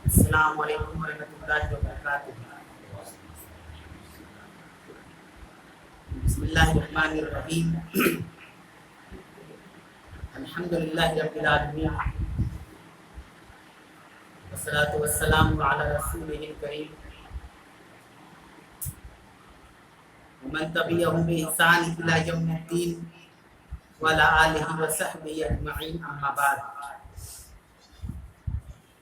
السلام علیکم ورحمۃ اللہ وبرکاتہ۔ بسم اللہ الرحمن الرحیم۔ الحمد للہ رب العالمین، والصلاۃ والسلام علی رسولہ الکریم ومن تبعهم بإحسان إلی یوم الدین وعلی آلہ وصحبہ اجمعین، اما بعد۔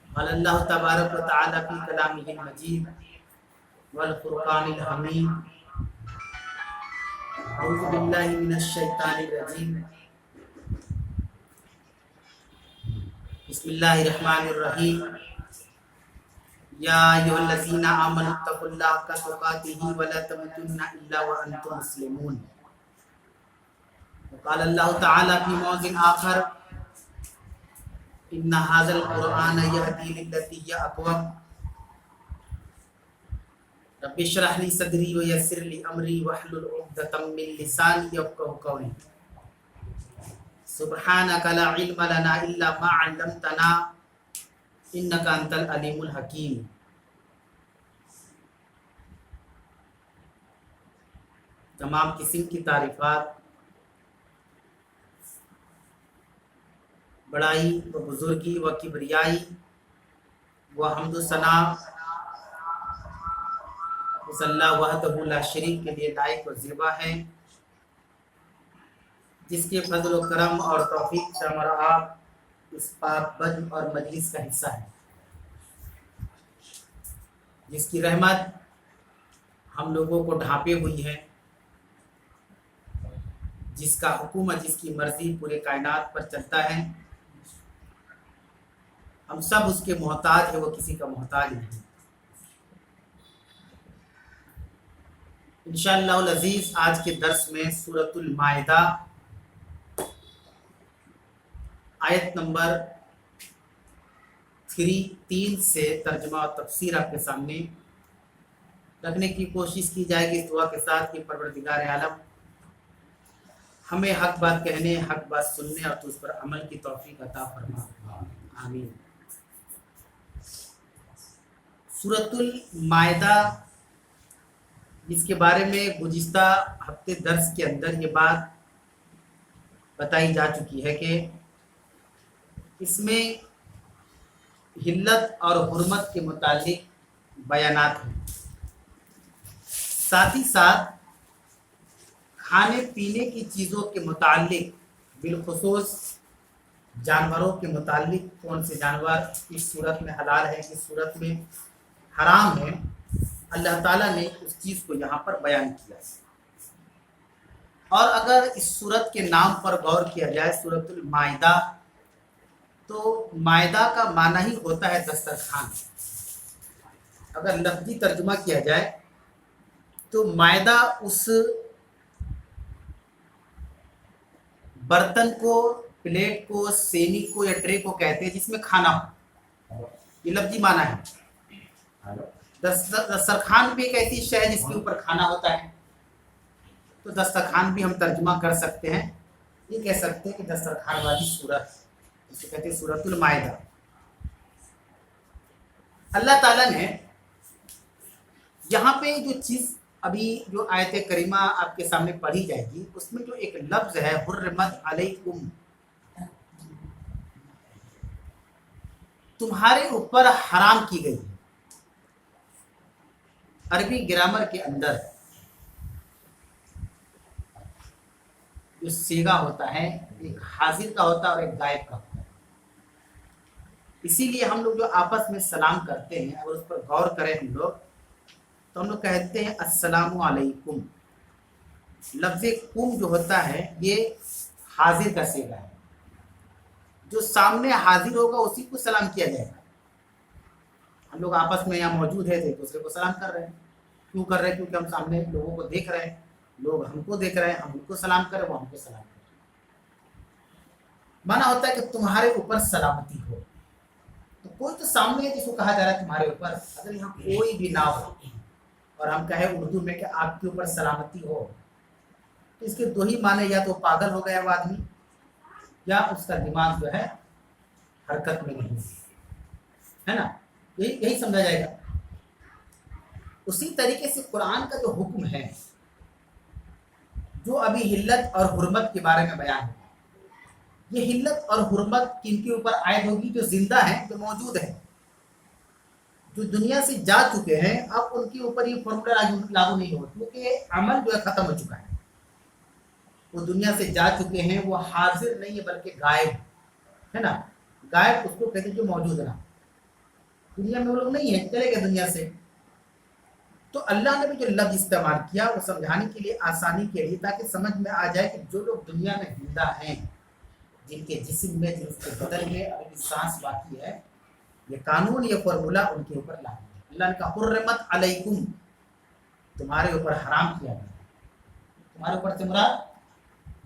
قال اللہ تبارک و تعالی فی کلامہ المجید والفرقان الحمید، اعوذ باللہ من الشیطان الرجیم، بسم اللہ الرحمن الرحیم۔ یا ایھا الذین آمنوا اتقوا اللہ حق تقاتہ ولا تموتن الا وانتم مسلمون۔ وقال اللہ تعالی فی موضع آخر، ان ھذا القرآن یہدی للتی ہی اقوم، رب اشرح لی صدری ویسر لی امری واحلل عقدۃ من لسانی یفقہوا قولی۔ سبحانک لا علم لنا الا ما علمتنا انک انت العلیم الحکیم۔ تمام قسم کی تعریفات بڑائی و بزرگی و کبریائی و حمد و ثنا اس اللہ وحدہ لا شریک کے لیے لائق و زیبا ہے، جس کے فضل و کرم اور توفیق سے ہمارا آپ اس پاک بد اور مجلس کا حصہ ہے، جس کی رحمت ہم لوگوں کو ڈھانپے ہوئی ہے، جس کا حکومت جس کی مرضی پورے کائنات پر چلتا ہے۔ ہم سب اس کے محتاج ہیں، وہ کسی کا محتاج نہیں۔ انشاءاللہ العزیز آج کے درس میں سورۃ المائدہ آیت نمبر 3 سے ترجمہ اور تفسیر آپ کے سامنے رکھنے کی کوشش کی جائے گی، اس دعا کے ساتھ کہ پروردگار عالم ہمیں حق بات کہنے، حق بات سننے اور اس پر عمل کی توفیق عطا فرما، آمین۔ سورۃ المائدہ، جس کے بارے میں گزشتہ ہفتے درس کے اندر یہ بات بتائی جا چکی ہے کہ اس میں حلت اور حرمت کے متعلق بیانات ہیں، ساتھ ہی ساتھ کھانے پینے کی چیزوں کے متعلق، بالخصوص جانوروں کے متعلق کون سے جانور اس صورت میں حلال ہے، اس صورت میں حرام ہے، اللہ تعالیٰ نے اس چیز کو یہاں پر بیان کیا ہے۔ اور اگر اس صورت کے نام پر غور کیا جائے، سورۃ المائدہ، تو مائدہ کا معنی ہی ہوتا ہے دسترخوان۔ اگر لفظی ترجمہ کیا جائے تو مائدہ اس برتن کو، پلیٹ کو، سینی کو یا ٹرے کو کہتے ہیں جس میں کھانا ہو، یہ لفظی معنی ہے۔ دسترخوان بھی ایک ایسی شے ہے جس کے اوپر کھانا ہوتا ہے، تو دسترخوان بھی ہم ترجمہ کر سکتے ہیں، یہ کہہ سکتے ہیں کہ دسترخوان والی سورت، جسے کہتے ہیں سورۃ المائدہ۔ اللہ تعالیٰ نے یہاں پہ جو چیز ابھی جو آیت کریمہ آپ کے سامنے پڑھی جائے گی، اس میں جو ایک لفظ ہے حرمت علیکم، تمہارے اوپر حرام کی گئی ہے۔ عربی گرامر کے اندر جو صیغہ ہوتا ہے، ایک حاضر کا ہوتا ہے اور ایک غائب کا ہوتا ہے۔ اسی لیے ہم لوگ جو آپس میں سلام کرتے ہیں، اگر اس پر غور کریں ہم لوگ، تو ہم لوگ کہتے ہیں السلام علیکم۔ لفظ کم جو ہوتا ہے یہ حاضر کا صیغہ ہے، جو سامنے حاضر ہوگا اسی کو سلام کیا جائے گا۔ ہم لوگ آپس میں یہاں موجود ہیں تو ایک دوسرے کو سلام کر رہے ہیں، کیوں کر رہے ہیں؟ کیونکہ ہم سامنے لوگوں کو دیکھ رہے ہیں، لوگ ہم کو دیکھ رہے ہیں، ہم ان کو سلام کر رہے ہیں، وہ ہم کو سلام کر رہے ہیں۔ مانا ہوتا ہے کہ تمہارے اوپر سلامتی ہو، تو کوئی تو سامنے ہے جس کو کہا جا رہا ہے تمہارے اوپر، اگر یہاں کوئی بھی نہ ہو اور ہم کہیں اردو میں کہ آپ کے اوپر سلامتی ہو، تو اس کے دو ہی معنی، یا تو پاگل ہو گیا وہ آدمی، یا اس کا دماغ جو ہے حرکت میں نہیں ہے نا۔ यही समझा जाएगा। उसी तरीके से कुरान का जो हुक्म है, जो अभी हिल्लत और हुर्मत के बारे में बयान है, ये हिल्लत और हुर्मत किनके ऊपर आयद होगी? जो जिंदा है, जो मौजूद है, जो दुनिया से जा चुके हैं, अब उनके ऊपर ये फॉर्मूला लागू नहीं होगा, क्योंकि अमल जो है खत्म हो चुका है। वो दुनिया से जा चुके हैं, वो हाजिर नहीं है बल्कि गायब है ना। गायब उसको कहते हैं जो मौजूद ना, दुनिया में वो लोग नहीं है, चले गए दुनिया से। तो अल्लाह ने भी जो लफ्ज इस्तेमाल किया वो समझाने के लिए, आसानी के लिए, ताकि समझ में आ जाए कि जो लोग दुनिया में जिंदा हैं, जिनके जिस्म में, जिनके बदन में अभी सांस बाकी है, ये कानून, ये फॉर्मूला उनके ऊपर लागू है। अल्लाह ने कहा हुर्रिमत अलैकुम, तुम्हारे ऊपर हराम किया गया। तुम्हारे ऊपर से मुराद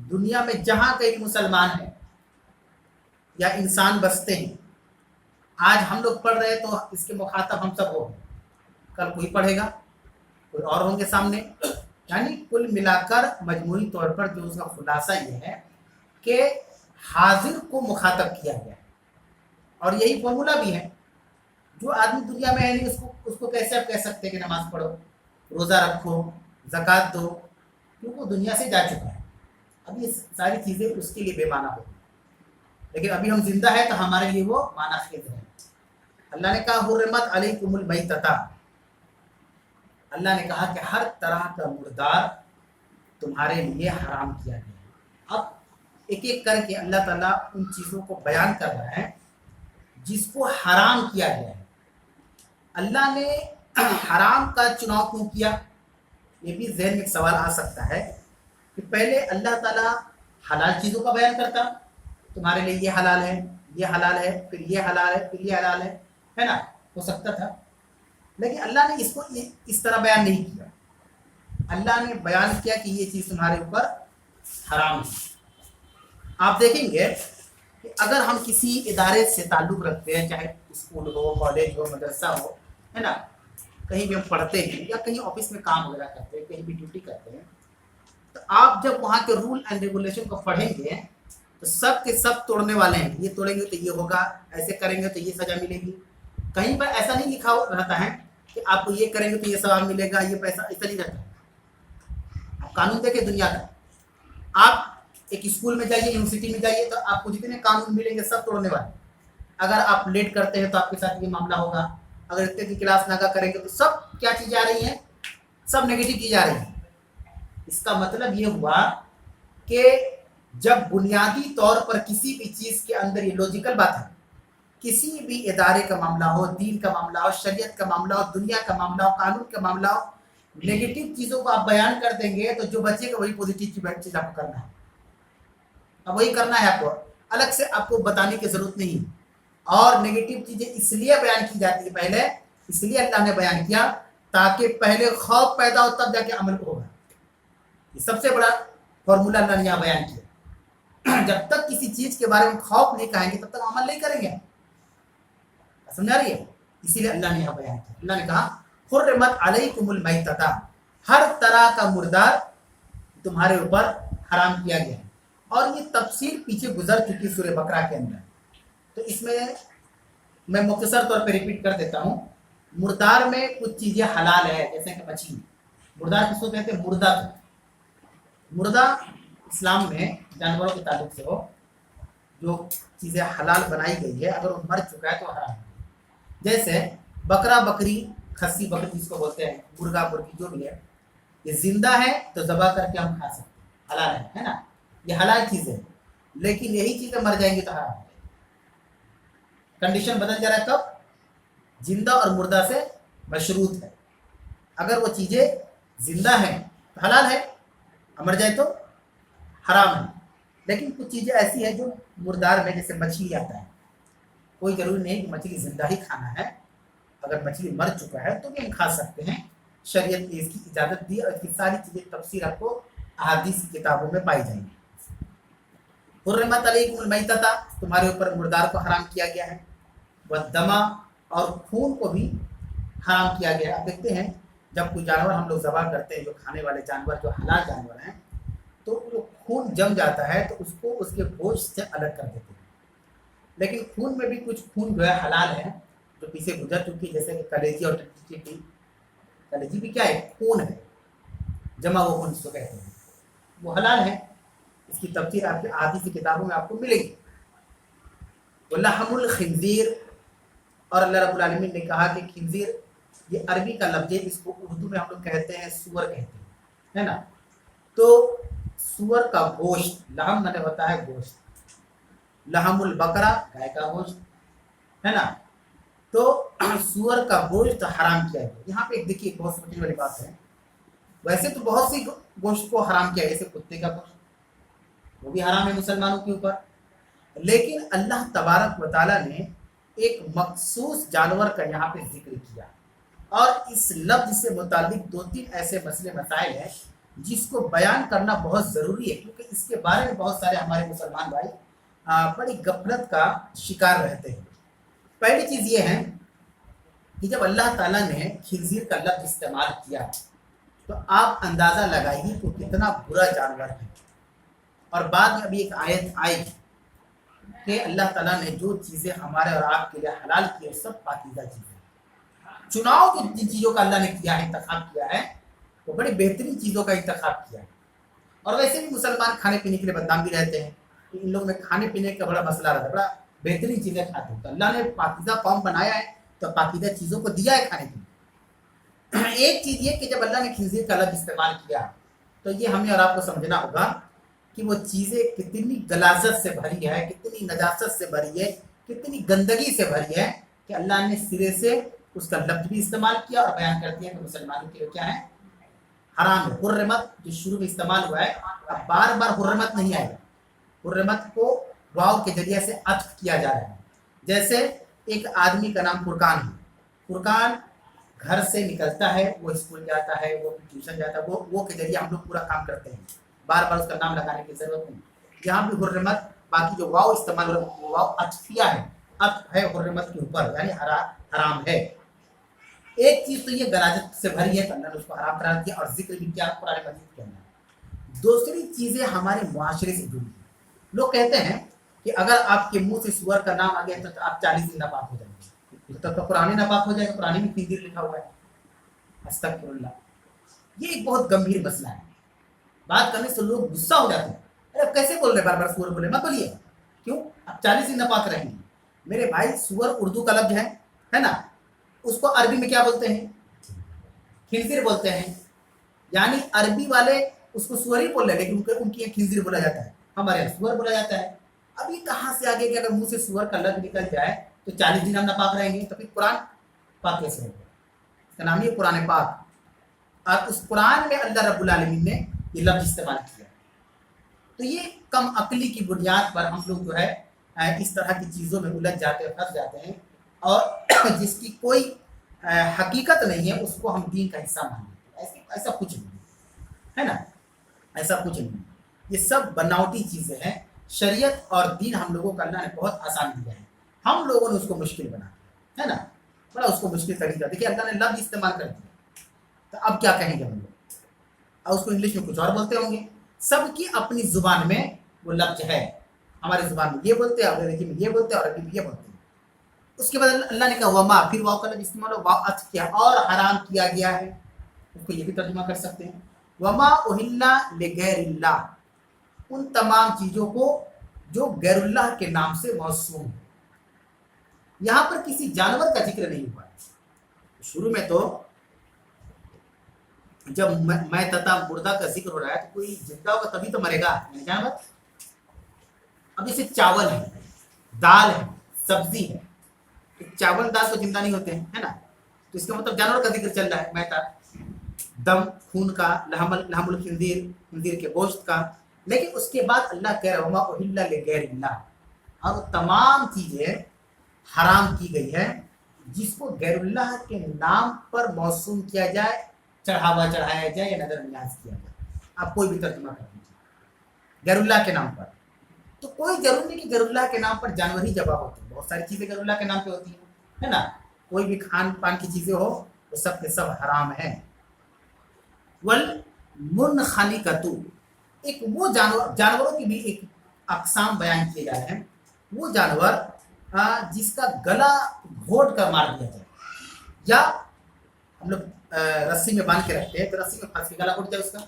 दुनिया में जहां कहीं मुसलमान है या इंसान बसते हैं। आज हम लोग पढ़ रहे हैं तो इसके मुखातब हम सब हो, कल कोई पढ़ेगा, कोई और होंगे सामने। यानी कुल मिलाकर मजमूई तौर पर जो उसका खुलासा ये है कि हाजिर को मुखातब किया गया है। और यही फॉर्मूला भी है, जो आदमी दुनिया में है नहीं, उसको कैसे आप कह सकते हैं कि नमाज पढ़ो, रोज़ा रखो, ज़कात दो, क्योंकि वो दुनिया से जा चुका है। अब ये सारी चीज़ें उसके लिए बेमाना होगी, लेकिन अभी हम जिंदा है तो हमारे लिए वो माना खेद है। अल्लाह ने कहा हुर्रिमत अलैकुमुल मैतता, अल्लाह ने कहा कि हर तरह का मुर्दार तुम्हारे लिए हराम किया गया है। अब एक एक करके अल्लाह ताला उन चीज़ों को बयान कर रहा है जिसको हराम किया गया है। अल्लाह ने हराम का चुनाव क्यों किया? ये भी जहन में एक सवाल आ सकता है कि पहले अल्लाह ताला हलाल चीज़ों का बयान करता, तुम्हारे लिए ये हलाल है, ये हलाल है, फिर ये हलाल है, फिर ये हलाल है ना, हो सकता था। लेकिन अल्लाह ने इसको इस तरह बयान नहीं किया। अल्लाह ने बयान किया कि ये चीज़ तुम्हारे ऊपर हराम है। आप देखेंगे कि अगर हम किसी इदारे से ताल्लुक़ रखते हैं, चाहे स्कूल हो, कॉलेज हो, मदरसा हो, है ना, कहीं भी हम पढ़ते हैं या कहीं ऑफिस में काम वगैरह करते हैं, कहीं भी ड्यूटी करते हैं, तो आप जब वहाँ के रूल एंड रेगुलेशन को पढ़ेंगे तो सब के सब तोड़ने वाले हैं। ये तोड़ेंगे तो ये होगा, ऐसे करेंगे तो ये सज़ा मिलेगी। कहीं पर ऐसा नहीं लिखा रहता है कि आपको ये करेंगे तो ये सवाब मिलेगा, ये पैसा, ऐसा नहीं रहता। आप कानून देखें दुनिया का, आप एक स्कूल में जाइए, यूनिवर्सिटी में जाइए, तो आपको जितने कानून मिलेंगे सब तोड़ने वाले। अगर आप लेट करते हैं तो आपके साथ ये मामला होगा, अगर इतने की क्लास नागा करेंगे तो सब क्या चीज़ आ रही है, सब नेगेटिव चीज़ आ रही है। इसका मतलब ये हुआ कि जब बुनियादी तौर पर किसी भी चीज़ के अंदर, ये लॉजिकल बात है, किसी भी इदारे का मामला हो, दीन का मामला हो, शरीयत का मामला हो, दुनिया का मामला हो, कानून का मामला हो, नेगेटिव चीज़ों को आप बयान कर देंगे तो जो बचेगा वही पॉजिटिव चीज़ आपको करना है। अब वही करना है आपको, अलग से आपको बताने की ज़रूरत नहीं। और नेगेटिव चीज़ें इसलिए बयान की जाती है पहले, इसलिए अल्लाह ने बयान किया ताकि पहले खौफ पैदा हो, तब जाके अमल होगा। ये सबसे बड़ा फॉर्मूला अल्लाह ने यहाँ बयान किया। जब तक किसी चीज़ के बारे में खौफ नहीं कहेंगे तब तक अमल नहीं करेंगे। समझ आ रही है? इसीलिए अल्लाह ने यहाँ बयान किया। अल्लाह ने कहा हुर्रिमत अलैकुमुल मैतता, हर तरह का मुर्दार तुम्हारे ऊपर हराम किया गया है। और ये तफसील पीछे गुजर चुकी सूरह बकरा के अंदर, तो इसमें मैं मुख्तसर तौर पे रिपीट कर देता हूँ। मुर्दार में कुछ चीज़ें हलाल है, जैसे कि मछली। मुर्दार किसको कहते हैं? मुर्दा। मुर्दा इस्लाम में जानवरों के ताल्लुक से हो, जो चीज़ें हलाल बनाई गई है, अगर वो मर चुका है तो हराम है। जैसे बकरा, बकरी, खस्सी बकरी जिसको बोलते हैं, मुर्गा मुर्गी जो भी है, ये जिंदा है तो ज़बह करके हम खा सकते हैं, हलाल है ना, ये हलाल चीज़ है। लेकिन यही चीज़ें मर जाएंगी तो हराम है। कंडीशन बदल जा रहा है कब? जिंदा और मुर्दा से मशरूत है। अगर वो चीज़ें जिंदा हैं तो हलाल है, मर जाए तो हराम है। लेकिन कुछ चीज़ें ऐसी है जो मुर्दार में, जैसे मछली आता है, कोई ज़रूरी नहीं कि मछली जिंदा ही खाना है। अगर मछली मर चुका है तो भी हम खा सकते हैं, शरीयत ने इसकी इजाज़त दी। और इसकी सारी चीज़ें तफसीर आपको अहादीस की किताबों में पाई जाएंगी। हुर्रिमत अलैकुमुल मैतता, तुम्हारे ऊपर मुर्दार को हराम किया गया है। वद्दमा, और खून को भी हराम किया गया। आप देखते हैं जब कोई जानवर हम लोग ज़बह करते हैं, जो खाने वाले जानवर, जो हलाल जानवर हैं, तो वो खून जम जाता है तो उसको उसके गोश्त से अलग कर देते हैं। लेकिन खून में भी कुछ खून जो है हलाल है, जो पीछे गुजर चुकी है, जैसे कि कलेजी और टिट्टी। कलेजी भी क्या है, खून है, जमा वो खून जिसको कहते हैं, वो हलाल है। इसकी तफसीर आपकी आदि की किताबों में आपको मिलेगी। लहमुल खिंजीर, और अल्लाह रब्बुल आलमीन ने कहा कि खिंजीर ये अरबी का लफ्ज़ है, इसको उर्दू में हम लोग कहते हैं सूअर कहते हैं, है ना। तो सूअर का गोश्त, लहम मैंने होता है गोश्त, लहमुल बकरा गाय का गोश्त, है ना। तो सूअर का गोश्त हराम किया गया। यहाँ पे देखिए बहुत समझने वाली बात है, वैसे तो बहुत सी गोश्त को हराम किया है, जैसे कुत्ते का गोश्त वो भी हराम है मुसलमानों के ऊपर, लेकिन अल्लाह तबारक व तआला ने एक मखसूस जानवर का यहाँ पे जिक्र किया। और इस लफ्ज से मुतालिक 2-3 ऐसे मसले मसाइल हैं जिसको बयान करना बहुत ज़रूरी है, क्योंकि इसके बारे में बहुत सारे हमारे मुसलमान भाई बड़ी गफलत का शिकार रहते हैं। पहली चीज़ ये है कि जब अल्लाह ताला ने खिंजीर का लफ्ज इस्तेमाल किया तो आप अंदाज़ा लगाइए कि कितना बुरा जानवर है। और बाद में अभी एक आयत आई कि अल्लाह ताला ने जो चीज़ें हमारे और आपके लिए हलाल की है सब पाकीज़ा चीज़ें। चुनाव जो जिन चीज़ों का अल्लाह ने किया है, इंतखाब किया है, वो बड़ी बेहतरीन चीज़ों का इंतखाब किया है। और वैसे भी मुसलमान खाने पीने के लिए बदनाम भी रहते हैं, कि इन लोगों में खाने पीने का बड़ा मसला रहता है, बड़ा बेहतरीन चीज़ें खाते हैं। तो अल्लाह ने पाकीज़ा कौम बनाया है तो पाकीज़ा चीज़ों को दिया है खाने के लिए। एक चीज़ ये कि जब अल्लाह ने खिंजीर का लफ्ज़ इस्तेमाल किया तो ये हमें और आपको समझना होगा कि वो चीज़ें कितनी गलाजत से भरी है, कितनी नजासत से भरी है, कितनी गंदगी से भरी है कि अल्लाह ने सिरे से उसका लफ्ज़ भी इस्तेमाल किया और बयान कर दिया कि मुसलमानों के लिए क्या है, हराम है। हुर्रिमत जो शुरू में इस्तेमाल हुआ है, अब बार बार हुर्रिमत नहीं आएगा, हुर्रिमत को वाव के जरिए से अत्फ किया जा रहा है। जैसे एक आदमी का नाम फुरकान है, फुरकान घर से निकलता है, वो स्कूल जाता है, वो ट्यूशन जाता है, वो के जरिए हम लोग पूरा काम करते हैं, बार बार उसका नाम लगाने की जरूरत नहीं। यहाँ भी हुर्रिमत, बाकी जो वाव इस्तेमाल हो रहा है वो वाव अत्फिया है, अत्फ है हुर्रिमत के ऊपर, यानी हराम है। एक चीज तो ये गलाजत से भरी है, अल्लाह ने उसको हराम करार दिया और जिक्र भी किया कुरान मजीद के अंदर। दूसरी चीजें हमारे मुआशरे से जुड़ी है। लोग कहते हैं कि अगर आपके मुंह से सुअर का नाम आ गया तो आप 40 दिन नापाक हो जाएंगे, तो कुरान नापाक हो जाएगा, कुरान में खिंजीर लिखा हुआ है। अस्तगफिरुल्लाह, ये एक बहुत गंभीर मसला है। बात करने से लोग गुस्सा हो जाते हैं, अरे कैसे बोल रहे, बार बार सुअर बोले, मत बोलिए, क्यों, आप 40 दिन नापाक रहेंगे। मेरे भाई सुअर उर्दू का लफ्ज है ना, उसको अरबी में क्या बोलते हैं, खिंजीर बोलते हैं। यानी अरबी वाले उसको सुअर ही बोल रहे हैं, लेकिन उनकी यहाँ खिंजीर बोला जाता है, हमारे यहाँ सुअर बोला जाता है। अब ये कहाँ से आगे कि अगर मुंह से सुअर का लफ्ज निकल जाए तो 40 दिन हम नापाक रहेंगे, तो फिर कुरान पाक कैसे होगा, इसका नाम ही कुरान पाक। और उस कुरान में अल्लाह रब्बुल आलमीन ने ये लफ्ज इस्तेमाल किया। तो ये कम अकली की बुनियाद पर हम लोग जो है इस तरह की चीज़ों में उलझ जाते हैं, फंस जाते हैं, और जिसकी कोई हकीकत नहीं है उसको हम दीन का हिस्सा मान लेते हैं। ऐसा कुछ नहीं है ना, ऐसा कुछ नहीं। ये सब बनावटी चीज़ें हैं। शरीयत और दीन हम लोगों को अल्लाह ने बहुत आसान दिया है, हम लोगों ने उसको मुश्किल बना दिया है ना, बड़ा उसको मुश्किल तरीका। देखिए अल्लाह ने लफ्ज इस्तेमाल कर दिया, तो अब क्या कहेंगे हम लोग, और उसको इंग्लिश में कुछ और बोलते होंगे। सबकी अपनी जुबान में वो लफ्ज है, हमारी जुबान में ये बोलते हैं, अंग्रेजी में ये बोलते हैं, और अरबी में ये बोलते हैं। उसके बाद अल्लाह ने कहा वमा, फिर वाव का लफ्ज इस्तेमाल हो, वाव अत्फ किया, और हराम किया गया है, उसको ये भी तर्जुमा कर सकते हैं, वमा उहिल्ला लिगैरिल्लाह, उन तमाम चीज़ों को जो गैरुल्लाह के नाम से मौसूम है। यहाँ पर किसी जानवर का जिक्र नहीं हुआ है। शुरू में तो जब मैं तथा मुर्दा का जिक्र हो रहा है तो कोई जिंदा होगा तभी तो मरेगा जानवर। अब जैसे चावल है, दाल है, सब्जी है, तो चावल दाल तो जिंदा नहीं होते हैं, है ना, तो इसका मतलब जानवर का जिक्र चल रहा है। मैता, दम, खून का, लहमुल खिंजीर, खिंजीर के गोश्त का। लेकिन उसके बाद अल्लाह कह रहा है उहिल्ला लिगैरिल्लाह, और वो तमाम चीज़ें हराम की गई है जिसको गैरुल्लाह के नाम पर मौसूम किया जाए, चढ़ावा चढ़ाया जाए या नजर नियाज किया जाए। आप कोई भी तर्जुमा कर दीजिए गैरुल्लाह के नाम पर, तो कोई जरूरी नहीं कि गैरुल्लाह के नाम पर जानवर ही जबा होते हैं, बहुत सारी चीज़ें गैरुल्लाह के नाम पे होती हैं, है ना। कोई भी खान पान की चीज़ें हो वो सब के सब हराम है। वल मुनखनिकतु, एक वो जानवरों की भी एक अकसाम बयान किए जा रहे हैं, वो जानवर जिसका गला घोट कर मार दिया जाए, या हम लोग रस्सी में बांध के रखते हैं, तो रस्सी में फंस के गला घोट जाए, उसका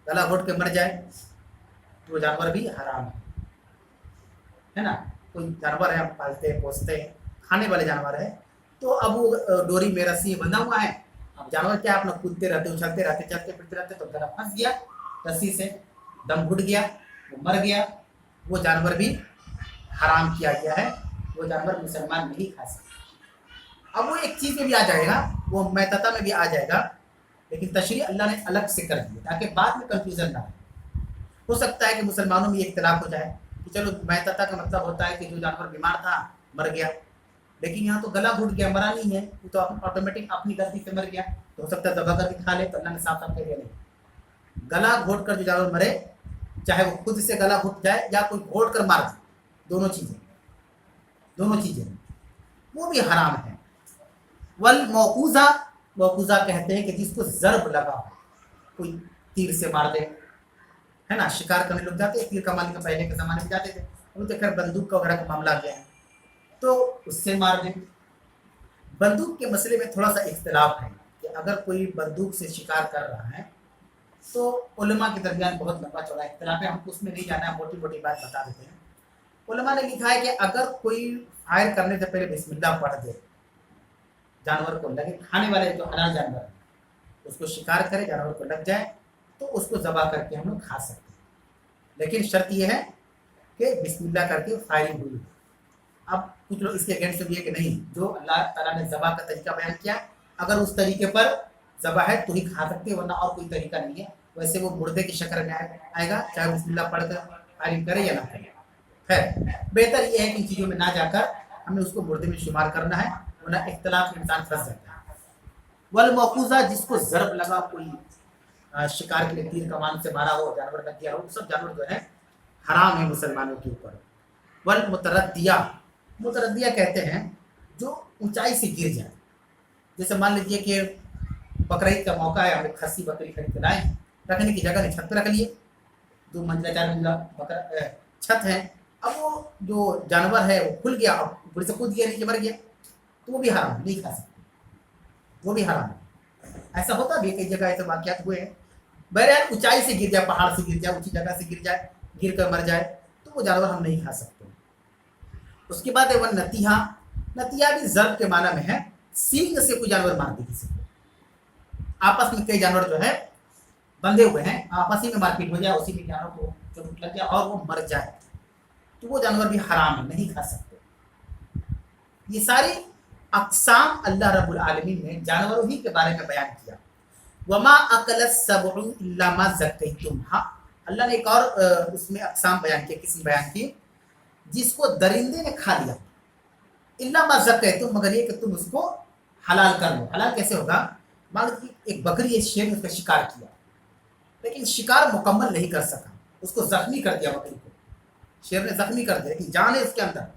गला घोट के मर जाए, तो वो जानवर भी हराम है ना। कोई जानवर है, हम पालते हैं, पोसते हैं, खाने वाले जानवर है, तो अब वो डोरी में रस्सी बंधा हुआ है, अब जानवर क्या अपना कूदते रहते, उछलते रहते, चलते फिरते रहते, तो गला फंस गया रस्सी से, दम घुट गया, वो मर गया, वो जानवर भी हराम किया गया है, वो जानवर मुसलमान नहीं खा सकते। अब वो एक चीज़ में भी आ जाएगा, वो मैतता में भी आ जाएगा, लेकिन तशरीह अल्लाह ने अलग से कर दी ताकि बाद में कंफ्यूजन ना आए। हो सकता है कि मुसलमानों में ये इख्तिलाफ हो जाए कि चलो मैतता का मतलब होता है कि जो जानवर बीमार था मर गया, लेकिन यहाँ तो गला घुट गया, मरा नहीं है, वो तो ऑटोमेटिक अपनी गलती से मर गया, तो हो सकता है दबा करके खा ले, तो अल्लाह ने साफ साफ कह दिया नहीं, गला घोट कर जो जानवर मरे, चाहे वो खुद से गला घुट जाए या कोई घोट कर मार दे, दोनों चीज़ें वो भी हराम है। वल मौकूज़ा, मौकूज़ा कहते हैं कि जिसको ज़र्ब लगा हो, कोई तीर से मार दे, है ना, शिकार करने लोग जाते हैं, तीर कमाने के पहले के ज़माने में जाते थे, अब तो खैर बंदूक का वगैरह का मामला आ गया है, तो उससे मार दे। बंदूक के मसले में थोड़ा सा इख्तिलाफ है कि अगर कोई बंदूक से शिकार कर रहा है, तो उलमा के दरमियान बहुत लंबा चौड़ा इख्तिलाफ है, हमको उसमें नहीं जाना है, मोटी मोटी बात बता देते हैं। उलमा ने लिखा है कि अगर कोई फायर करने से पहले बिस्मिल्लाह पढ़ दे, जानवर को लगे, खाने वाले जो हलाल जानवर है उसको शिकार करे, जानवर को लग जाए, तो उसको ज़बा करके हम लोग खा सकते हैं, लेकिन शर्त यह है कि बिस्मिल्लाह करके फायरिंग हुई। अब कुछ लोग इसके अगेंस्ट में भी है कि नहीं, जो अल्लाह ताला ने ज़बा का तरीका बयान किया, अगर उस तरीके पर ज़बा है तो ही खा सकते हैं, वरना और कोई तरीका नहीं है। वैसे वो मुर्दे की शक्ल में आएगा, चाहे बिस्मिल्लाह पढ़कर फायरिंग करे या ना करे। खैर बेहतर ये है कि इन चीज़ों में ना जाकर हमें उसको मुर्दे में शुमार करना है, वरना इख्तिलाफ इंसान फंस जाता है। वल मौकूज़ा, जिसको ज़र्ब लगा, कोई शिकार के लिए तीर कमान से मारा हो, जानवर लग गया हो, सब जानवर जो है हराम है मुसलमानों के ऊपर। वल मुतरद्दिया, मुतरद्दिया कहते हैं जो ऊंचाई से गिर जाए, जैसे मान लीजिए कि बकरीद का मौका है, हमें खस्सी बकरी खरीद के लाए, रखने की जगह नहीं, छत पर रख लिए, 2 मंजिला 4 मंजिला बकर छत है, अब वो जो जानवर है वो खुल गया, अब ऊपर से कूद गया, नीचे मर गया, तो वो भी हराम, नहीं खा सकते, वो भी हराम है। ऐसा होता भी कई जगह ऐसे वाक़यात हुए हैं। बहरहाल ऊंचाई से गिर जाए, पहाड़ से गिर जाए, ऊंची जगह से गिर जाए, गिर कर मर जाए, तो वो जानवर हम नहीं खा सकते। उसके बाद है वह नतिया, नतिया भी ज़र्ब के माना में है, सींग से कोई जानवर मार दे किसी को, आपस में कई जानवर जो है बंधे हुए हैं, आपस ही में मारपीट हो जाए, उसी में जानवर को चोट लग जाए और वो मर जाए, तो वो जानवर भी हराम है, नहीं खा सकते। ये सारी अक़साम अल्लाह रब्बुल आलमीन ने जानवरों ही के बारे में बयान किया। वमा अकलस सबउ इल्ला मा ज़क्कैतुम, हाँ अल्लाह ने एक और उसमें अक़साम बयान किया, किस्म बयान की, जिसको दरिंदे ने खा लिया, इल्ला मा ज़क्कैतुम, मगर ये कि तुम उसको हलाल कर लो। हलाल कैसे होगा, मान लो कि एक बकरी, एक शेर ने उसका शिकार किया, लेकिन शिकार मुकम्मल नहीं कर सका, उसको जख्मी कर दिया, बकरी को शेर ने जख्मी कर दिया, लेकिन जान है उसके अंदर,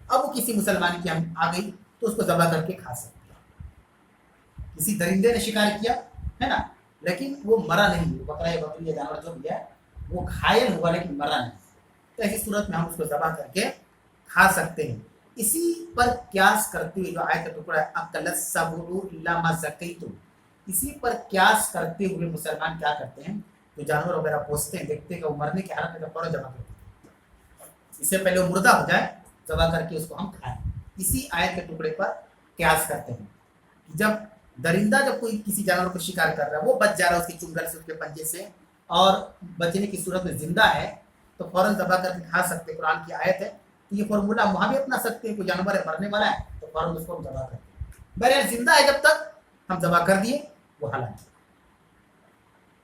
अब वो किसी मुसलमान की आ गई तो उसको ज़बह करके खा सकते हैं। किसी दरिंदे ने शिकार किया है ना, लेकिन वो मरा नहीं, बकरा या बकरी या जानवर जो भी है वो घायल हुआ लेकिन मरा नहीं, तो ऐसी सूरत में हम उसको ज़बह करके खा सकते हैं। इसी पर क्यास करते हुए जो आयत का टुकड़ा है, अकलस सबउ इल्ला मा ज़क्कैतुम, इसी पर क्यास करते हुए मुसलमान क्या करते हैं, जो जानवर वगैरह पोसते हैं, देखते हैं कि वो मरने की हालत में फौरन जमा करते हैं, इससे पहले वो मुर्दा हो जाए, जमा करके उसको हम खाएं। इसी आयत के टुकड़े पर क्यास करते हैं कि जब दरिंदा जब कोई किसी जानवर को शिकार कर रहा है, वो बच जा रहा है उसकी चुंगल से, उसके पंजे से, और बचने की सूरत में जिंदा है, तो फौरन दबा करके खा सकते हैं। कुरान की आयत है, तो ये फॉर्मूला वहाँ भी अपना सकते हैं। कोई जानवर है मरने वाला है तो फौरन उसको हम दबा करते हैं, बहरहाल जिंदा है जब तक हम दबा कर दिए वो हलाल है,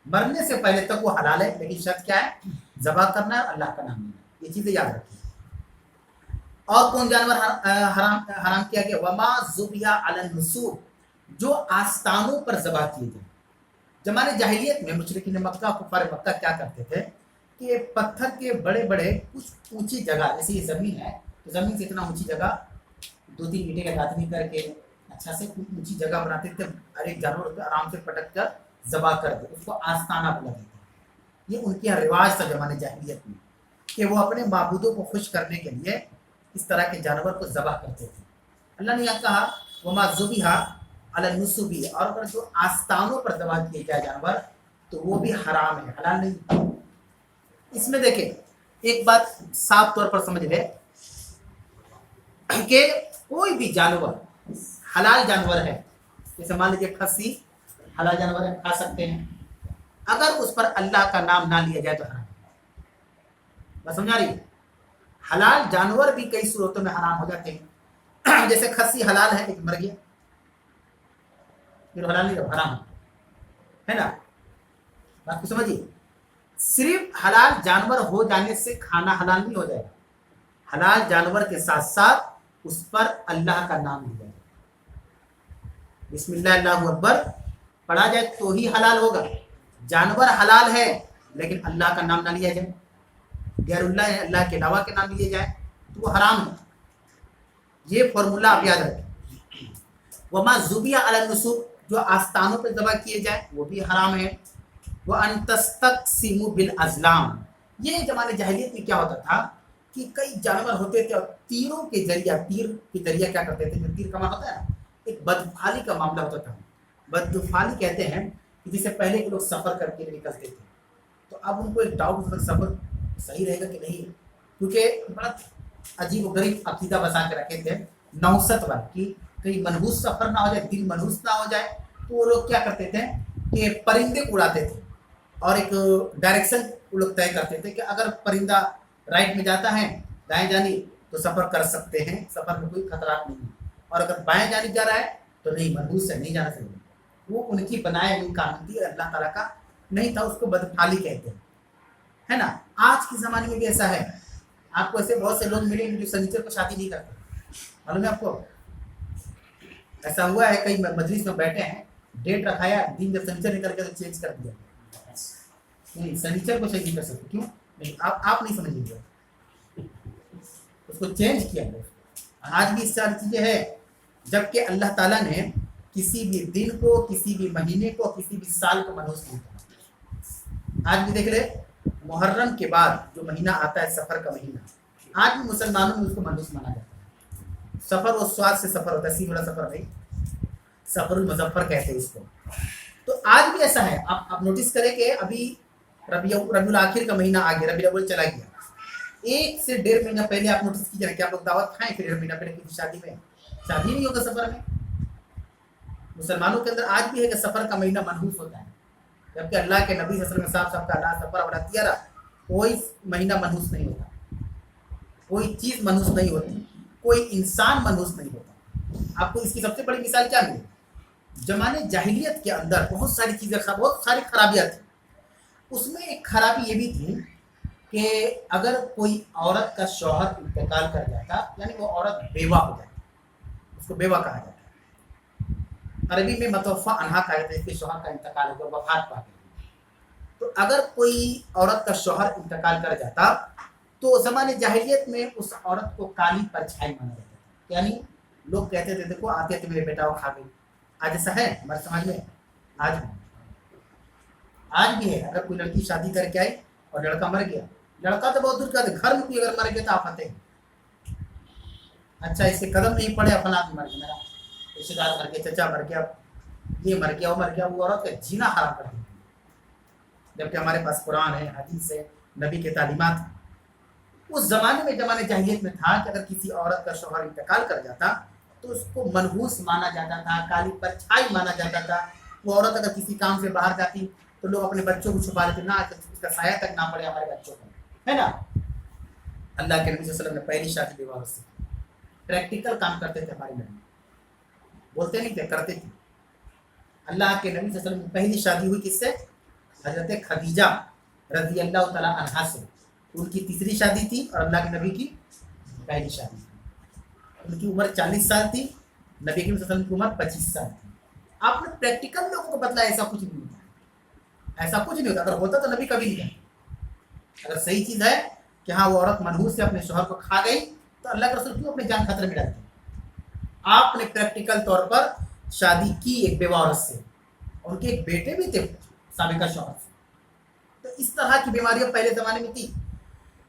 मरने से पहले तक वो हलाल है, लेकिन शर्त क्या है, ज़बा करना है, अल्लाह का नाम लेना, ये चीज़ें याद रखिए। और कौन जानवर हराम किया गया, वमा ज़ुबिया अलन नुसूब, जो आस्तानों पर ज़बा किए गए। जमाने जाहिलियत में मुशरिकीन मक्का, कुफार मक्का क्या करते थे कि पत्थर के बड़े बड़े कुछ ऊंची जगह, जैसे ये ज़मीन है तो ज़मीन से इतना ऊंची जगह 2-3 ईंटें का गाँथनी करके अच्छा से ऊंची जगह बनाते थे, हर एक जानवर को आराम से पटक कर ज़बा कर दे, उसको आस्ताना बोला जाता है। ये उनके यहाँ रिवाज था जमाने जाहिलियत में कि वो अपने माबूदों को खुश करने के लिए इस तरह के जानवर को ज़बह करते थे। अल्लाह ने यहाँ कहा वमा ज़ुबिहा अला नुसुबी, और अगर जो आस्तानों पर ज़बह किए जाए जानवर तो वो भी हराम है, हलाल नहीं। इसमें देखें एक बात साफ तौर पर समझ ले कि कोई भी जानवर हलाल जानवर है, जैसे मान लीजिए खस्सी हलाल जानवर है, खा सकते हैं, अगर उस पर अल्लाह का नाम ना लिया जाए तो हराम। बस समझा रही है? हलाल जानवर भी कई सूरतों में हराम हो जाते हैं। जैसे खस्सी हलाल है लेकिन मर गया, फिर हलाल नहीं रहा, हराम है ना। बात को समझिए, सिर्फ हलाल जानवर हो जाने से खाना हलाल नहीं हो जाएगा, हलाल जानवर के साथ साथ उस पर अल्लाह का नाम लिया जाए, बिस्मिल्लाह अल्लाहु अकबर पढ़ा जाए तो ही हलाल होगा। जानवर हलाल है लेकिन अल्लाह का नाम ना लिया जाए, गैरुल्लाह अल्लाह के अलावा के नाम लिए जाए तो वो हराम है। ये फॉर्मूला आप याद रखें। वमा ज़ुबिया अला नुसूब, जो आस्तानों पर ज़बह किए जाए वो भी हराम है। वह अनतस्तक़सिमु बिल अज़लाम, ये ज़माने जाहिलियत में क्या होता था कि कई जानवर होते थे और तीरों के जरिया, तीर के जरिया क्या करते थे, जो तीर कमान होता है ना, एक बदफाली का मामला होता था। बदफाली कहते हैं कि जिससे पहले के लोग सफ़र करके निकलते थे, तो अब उनको एक डाउट होता, सफ़र सही रहेगा कि नहीं, क्योंकि बड़ा अजीब व गरीब अकीदा बसा के रखे थे नौसत वाल कि कहीं मनहूस सफ़र ना हो जाए, दिल मनहूस ना हो जाए, तो वो लोग क्या करते थे कि परिंदे को उड़ाते थे और एक डायरेक्शन वो लोग तय करते थे कि अगर परिंदा राइट में जाता है, दाएं जानी, तो सफ़र कर सकते हैं, सफ़र में कोई खतरा नहीं है, और अगर बाएं जानी जा रहा है तो नहीं, मनहूस है, नहीं जाना चाहिए। वो उनकी बनाए हुई कानून थी, अल्लाह ताला का नहीं था, उसको बदफाली कहते हैं, है ना। आज के ज़माने में भी ऐसा है, आपको ऐसे बहुत से लोग मिलेंगे जो सनीचर को शादी नहीं करते, मालूम है आपको, ऐसा हुआ है। कई मजलिस में बैठे हैं, डेट रखाया, दिन जब सनीचर निकल गया तो चेंज कर दिया, नहीं सनीचर को चेंज नहीं कर सकते, क्यों नहीं, आप नहीं समझेंगे, उसको चेंज किया है। आज भी इस सारी चीज़ें हैं, जबकि अल्लाह ताला ने किसी भी दिन को, किसी भी महीने को, किसी भी साल को मनहूस नहीं किया। आज भी देख ले, मुहर्रम के बाद जो महीना आता है, सफ़र का महीना, आज भी मुसलमानों में उसको मनहूस माना जाता है। सफ़र वो स्वाद से सफ़र होता है, सी बड़ा सफ़र नहीं, सफ़रुल मुज़फ़्फ़र कहते हैं इसको। तो आज भी ऐसा है, आप नोटिस करें कि अभी रबीउल आखिर का महीना आ गया, रबीउल अव्वल चला गया, 1 से 1.5 महीना पहले आप नोटिस कीजिए कि आप लोग दावत खाएं, फिर 1 महीना पहले किसी शादी में, शादी नहीं होगा सफ़र में। मुसलमानों के अंदर आज भी है कि सफ़र का महीना मनहूस होता है, जबकि अल्लाह के नबी सल्लल्लाहु अलैहि वसल्लम साहब का अल्लाह सफ़र वाला तियारा, कोई महीना मनहूस नहीं होता, कोई चीज़ मनहूस नहीं होती, कोई इंसान मनहूस नहीं होता। आपको इसकी सबसे बड़ी मिसाल क्या मिली, जमाने जाहिलियत के अंदर बहुत सारी चीज़ें, बहुत सारी खराबियाँ थी। उसमें एक खराबी ये भी थी कि अगर कोई औरत का शौहर इंतकाल कर जाता, यानी वो औरत बेवा हो जाती, उसको बेवा कहा जाता है, अरबी में मतवफ़ा अनहा कहा जाता है, इसके शौहर का इंतकाल हो गया, वफ़ात पा गई। तो अगर कोई औरत का शौहर इंतकाल कर जाता तो ज़माने जाहिलियत में उस औरत को काली परछाई माना जाता था, यानी लोग कहते थे देखो आते थे मेरे बेटा वो खा गई। आज ऐसा है हमारे समाज में, आज भी है। अगर कोई लड़की शादी करके आई और लड़का मर गया, लड़का तो बहुत दूर का, घर में कोई अगर मर गया तो आप आते हैं, अच्छा इसके कदम नहीं पड़े, अपना आदमी मर गया, मेरा रिश्तेदार मर गया, चचा मर गया, ये मर गया, वो मर गया, वो औरत का जीना हराम कर दिया। जबकि हमारे पास कुरान है, हदीस है, नबी के तालीमात। उस ज़माने में, ज़माने जाहिलियत में था कि अगर किसी औरत का शौहर इंतकाल कर जाता तो उसको मनहूस माना जाता था, काली परछाई माना जाता था। वो औरत अगर किसी काम से बाहर जाती तो लोग अपने बच्चों को छुपा लेते, ना उसका साया तक ना पड़े हमारे बच्चों को, है ना। अल्लाह के नबी सल्लल्लाहु अलैहि वसल्लम ने पहली शादी विवाह से प्रैक्टिकल काम करते थे, हमारे नबी बोलते नहीं थे, करते थे। अल्लाह के नबी सल्लल्लाहु अलैहि वसल्लम की पहली शादी हुई किससे, हजरत खदीजा रज़ी अल्लाह तआला अन्हा से। उनकी तीसरी शादी थी और अल्लाह के नबी की पहली शादी थी। उनकी उम्र 40 साल थी, नबी के वसल्लम की उम्र 25 साल थी। आपने प्रैक्टिकल लोगों को बतला, ऐसा कुछ नहीं होता, ऐसा कुछ नहीं होता। अगर होता तो नबी कभी नहीं कहता। अगर सही चीज़ है कि हाँ वो औरत मनहूस से अपने शौहर को खा गई तो अल्लाह के रसूल क्यों अपनी जान खतरे में डालते। आपने प्रैक्टिकल तौर पर शादी की एक बेवा औरत से, उनके एक बेटे भी थे साबिका शौहर से। तो इस तरह की बीमारियां पहले ज़माने में थी।